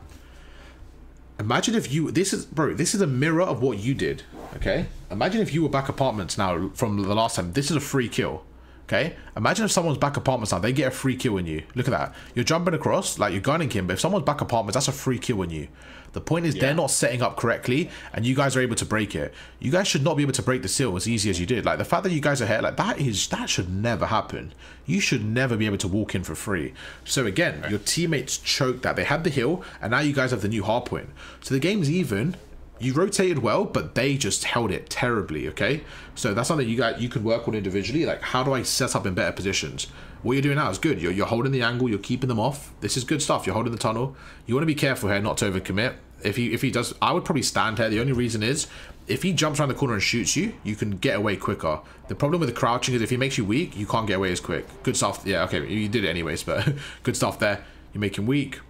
Imagine if you, this is a mirror of what you did, okay? Imagine if you were back apartments now from the last time. This is a free kill, okay? Imagine if someone's back apartments now, they get a free kill on you. Look at that. You're jumping across, like you're gunning him, but if someone's back apartments, that's a free kill on you. The point is they're not setting up correctly, and you guys are able to break it. You guys should not be able to break the seal as easy as you did. Like, the fact that you guys are here, like, that should never happen. You should never be able to walk in for free. So again, your teammates choked that. They had the hill, and now you guys have the new hardpoint. So the game's even. You rotated well, but they just held it terribly, okay? So that's something you could work on individually. Like, how do I set up in better positions? What you're doing now is good. You're holding the angle, you're keeping them off. This is good stuff. You're holding the tunnel. You want to be careful here not to overcommit. If he does, I would probably stand here. The only reason is, if he jumps around the corner and shoots you, you can get away quicker. The problem with the crouching is if he makes you weak, you can't get away as quick. Good stuff. Yeah, okay, you did it anyways, but good stuff there. You make him weak.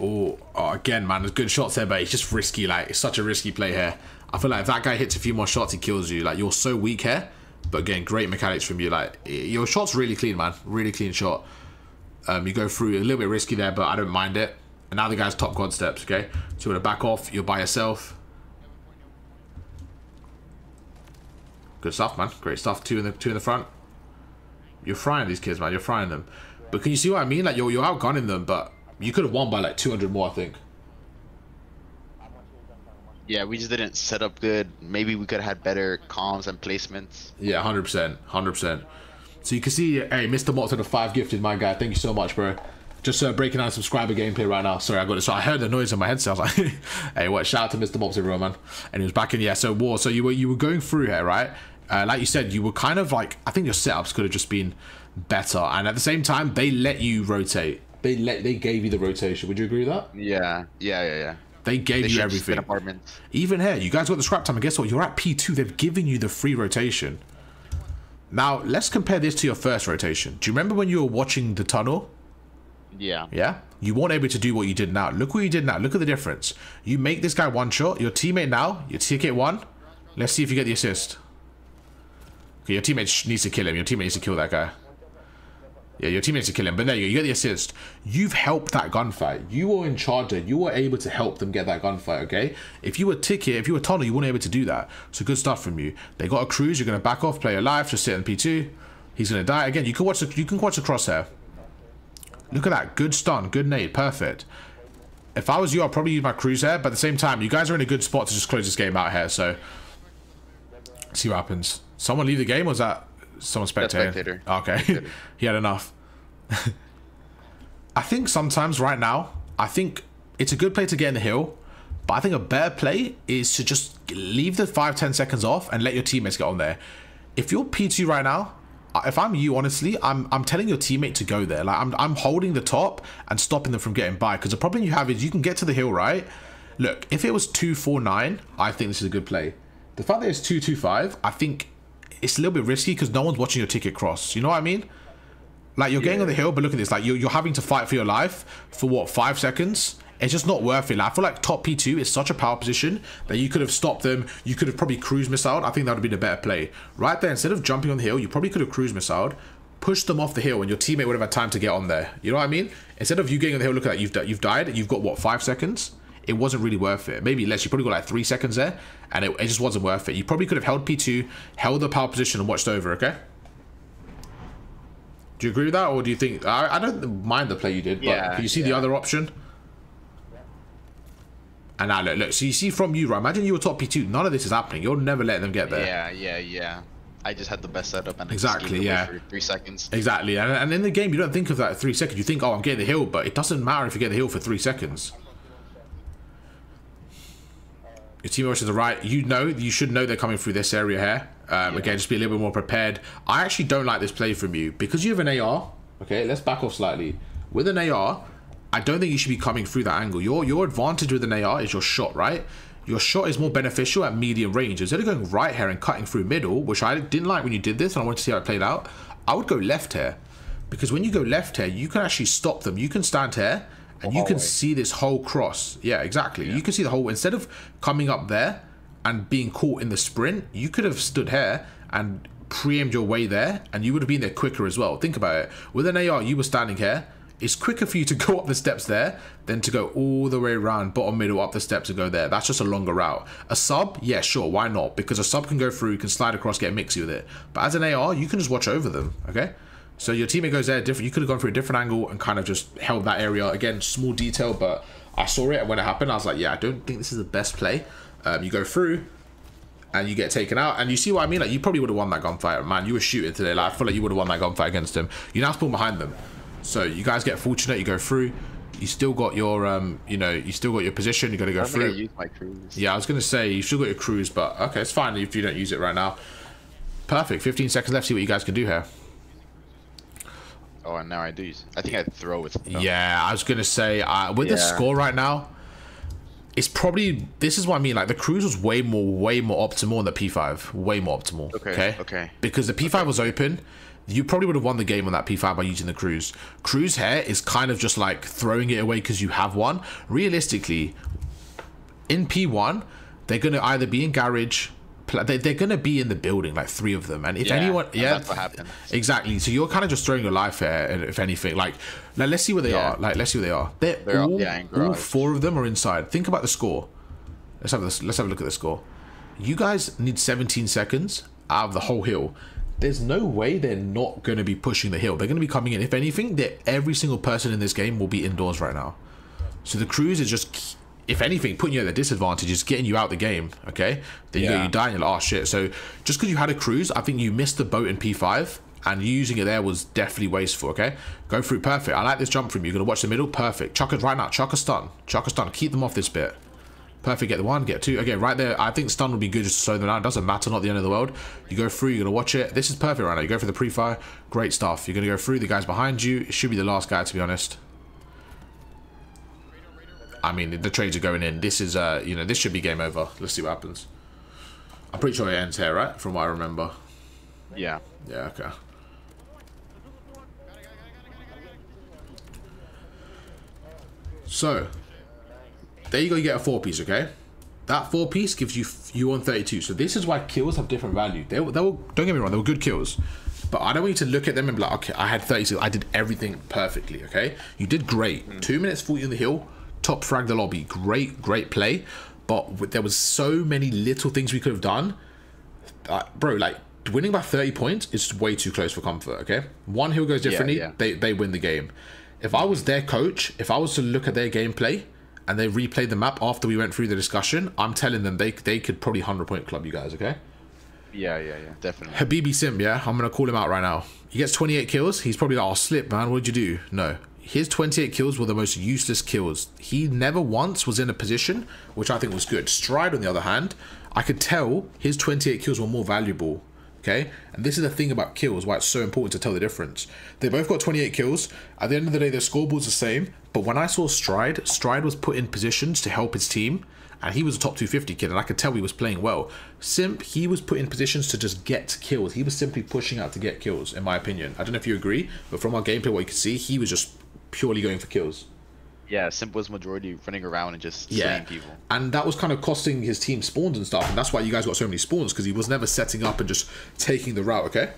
Oh, again, man, there's good shots there, but it's just risky. Like, it's such a risky play here. I feel like if that guy hits a few more shots, he kills you. Like, you're so weak here. But again, great mechanics from you. Like, your shot's really clean, man. Really clean shot. You go through a little bit risky there, but I don't mind it. And now the guy's top god steps, okay? So you're gonna back off, you're by yourself. Good stuff, man. Great stuff. Two in the front. You're frying these kids, man. You're frying them. But can you see what I mean? Like, you're outgunning them, but you could have won by like 200 more, I think. Yeah, we just didn't set up good. Maybe we could have had better comms and placements. Yeah, 100%. 100%. So you can see, hey, Mr. Mott to the 5 gifted, my guy. Thank you so much, bro. Just breaking down subscriber gameplay right now. Sorry, I got it. So I heard the noise in my headset. I was like, hey, what? Shout out to Mr. Mobs, everyone, man. And he was back in, yeah. So war. So you were going through here, right? Like you said, you were kind of like, I think your setups could have just been better. And at the same time, they let you rotate. They gave you the rotation. Would you agree with that? Yeah. They gave you everything. Even here, you guys got the scrap time, and guess what? You're at P2. They've given you the free rotation. Now let's compare this to your first rotation. Do you remember when you were watching the tunnel? Yeah. Yeah? You weren't able to do what you did now. Look what you did now. Look at the difference. You make this guy one shot. Your teammate now, your ticket one. Let's see if you get the assist. Okay, your teammate needs to kill him. Your teammate needs to kill that guy. Yeah, your teammate needs to kill him. But there you go. You get the assist. You've helped that gunfight. You were in charge there. You were able to help them get that gunfight, okay? If you were ticket, if you were tunnel, you weren't able to do that. So good stuff from you. They got a cruise. You're going to back off, play your life, just sit in P2. He's going to die. Again, you can watch the crosshair. Look at that. Good stun. Good nade. Perfect. If I was you, I'd probably use my cruise here. But at the same time, you guys are in a good spot to just close this game out here. So, see what happens. Someone leave the game? Or was that someone spectating? Okay. Spectator. He had enough. I think sometimes right now, I think it's a good play to get in the hill. But I think a better play is to just leave the 5-10 seconds off and let your teammates get on there. If you're P2 right now, if I'm you, honestly, I'm telling your teammate to go there. Like, I'm holding the top and stopping them from getting by. Because the problem you have is you can get to the hill, right? Look, if it was 2-4-9, I think this is a good play. The fact that it's 2-2-5, I think it's a little bit risky because no one's watching your ticket cross. You know what I mean? Like, you're getting on the hill, but look at this. Like, you're having to fight for your life for, what, 5 seconds? It's just not worth it. Like, I feel like top P2 is such a power position that you could have stopped them. You could have probably cruise missiled. I think that would have been a better play. Right there, instead of jumping on the hill, you probably could have cruise missiled, pushed them off the hill, and your teammate would have had time to get on there. You know what I mean? Instead of you getting on the hill, look at that. You've died. You've got, what, 5 seconds? It wasn't really worth it. Maybe less. You probably got like 3 seconds there, and it just wasn't worth it. You probably could have held P2, held the power position, and watched over, okay? Do you agree with that, or do you think... I don't mind the play you did, but can you see the other option? And now look, so you see from you, right? Imagine you were top P2. None of this is happening. You're never letting them get there. Yeah. I just had the best setup and exactly, yeah. For 3 seconds. Exactly, and in the game, you don't think of that at 3 seconds. You think, oh, I'm getting the hill, but it doesn't matter if you get the hill for 3 seconds. Your teammates to the right, you should know they're coming through this area here. Again, just be a little bit more prepared. I actually don't like this play from you because you have an AR. Okay, let's back off slightly. With an AR, I don't think you should be coming through that angle. Your advantage with an AR is your shot, right? your shot is more beneficial at medium range. Instead of going right here and cutting through middle, which I didn't like when you did this, and I wanted to see how it played out, I would go left here. Because when you go left here, you can actually stop them. You can stand here, and you can see this whole cross. Yeah, exactly. You can see the whole... Instead of coming up there and being caught in the sprint, you could have stood here and pre-aimed your way there, and you would have been there quicker as well. Think about it. With an AR, you were standing here. It's quicker for you to go up the steps there than to go all the way around bottom middle up the steps and go there. That's just a longer route. A sub, yeah, sure, why not? Because a sub can go through, can slide across, get mixy with it. But as an AR, you can just watch over them, okay? So your teammate goes there different. You could have gone through a different angle and kind of just held that area. Again, small detail, but I saw it, and when it happened, I was like, yeah, I don't think this is the best play. You go through and you get taken out, and you see what I mean? Like, you probably would have won that gunfight, man. You were shooting today. Like, I feel like you would have won that gunfight against him. You now spawn behind them. So you guys get fortunate, you go through. You still got your, you know, you still got your position. You got to go through. I use my cruise. Yeah, I was gonna say you still got your cruise, but okay, it's fine if you don't use it right now. Perfect. 15 seconds left. See what you guys can do here. Oh, and now I do use. I think I throw with. Yeah, I was gonna say with the score right now, it's probably, this is what I mean. Like, the cruise was way more optimal than the P5. Way more optimal. Okay. Because the P5 was open. You probably would have won the game on that P5 by using the cruise. Cruise here is kind of just like throwing it away because you have one. Realistically, in P1, they're going to either be in garage, they're going to be in the building, like 3 of them. And if anyone, that's what happens. Exactly. So you're kind of just throwing your life here, if anything. Like, now let's see where they are. Like, let's see where they are. They're all 4 of them are inside. Think about the score. Let's have a look at the score. You guys need 17 seconds out of the whole hill. There's no way they're not going to be pushing the hill. They're going to be coming in. If anything, every single person in this game will be indoors right now. So the cruise is just, if anything, putting you at a disadvantage, is getting you out the game, okay? Then you go, you die and you're like, oh shit. So just because you had a cruise, I think you missed the boat in P5, and using it there was definitely wasteful, okay? Go through, perfect. I like this jump from you. You're going to watch the middle, perfect. Chuck it right now, chuck a stun. Chuck a stun, keep them off this bit. Perfect, get the 1, get 2. Okay, right there, I think stun would be good just to slow them down. It doesn't matter, not the end of the world. You go through, you're going to watch it. This is perfect right now. You go for the pre-fire, great stuff. You're going to go through, the guys behind you. It should be the last guy, to be honest. I mean, the trades are going in. This is, you know, this should be game over. Let's see what happens. I'm pretty sure it ends here, right? From what I remember. Yeah. Yeah, okay. So, there you go, you get a 4-piece, okay? That 4-piece gives you on 32. So this is why kills have different value. They were, don't get me wrong, they were good kills. But I don't want you to look at them and be like, okay, I had 36, I did everything perfectly, okay? You did great. 2 minutes 40 on the hill, top frag the lobby. Great play. But there was so many little things we could have done. Bro, like, winning by 30 points is way too close for comfort, okay? One hill goes differently, they win the game. If I was their coach, if I was to look at their gameplay, and they replayed the map after we went through the discussion, I'm telling them they could probably 100-point club you guys, okay? Yeah, definitely. Habibi Sim, yeah? I'm going to call him out right now. He gets 28 kills. He's probably like, oh, slip, man. What did you do? No. His 28 kills were the most useless kills. He never once was in a position, which I think was good. Stride, on the other hand, I could tell his 28 kills were more valuable, okay? And this is the thing about kills, why it's so important to tell the difference. They both got 28 kills. At the end of the day, their scoreboard's the same. But when I saw Stride was put in positions to help his team, and he was a top 250 kid, and I could tell he was playing well. Simp, he was put in positions to just get kills. He was simply pushing out to get kills, in my opinion. I don't know if you agree, but from our gameplay, what you could see, he was just purely going for kills. Yeah, Simp was majority running around and just slaying people. And that was kind of costing his team spawns and stuff, and that's why you guys got so many spawns, because he was never setting up and just taking the route, okay?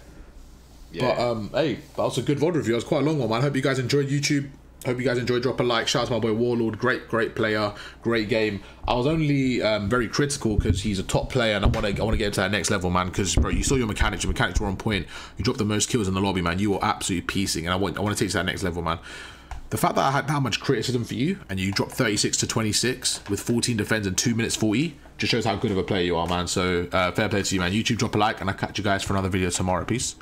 Yeah. But, hey, that was a good VOD review. It was quite a long one, man. Hope you guys enjoyed YouTube. Hope you guys enjoyed. Drop a like. Shout out to my boy Warlord. Great player. Great game. I was only very critical because he's a top player, and I want to get into that next level, man. Because bro, you saw your mechanics. Your mechanics were on point. You dropped the most kills in the lobby, man. You were absolutely piecing, and I want to take you to that next level, man. The fact that I had that much criticism for you, and you dropped 36 to 26 with 14 defends and 2 minutes 40, just shows how good of a player you are, man. So fair play to you, man. YouTube, drop a like, and I'll catch you guys for another video tomorrow. Peace.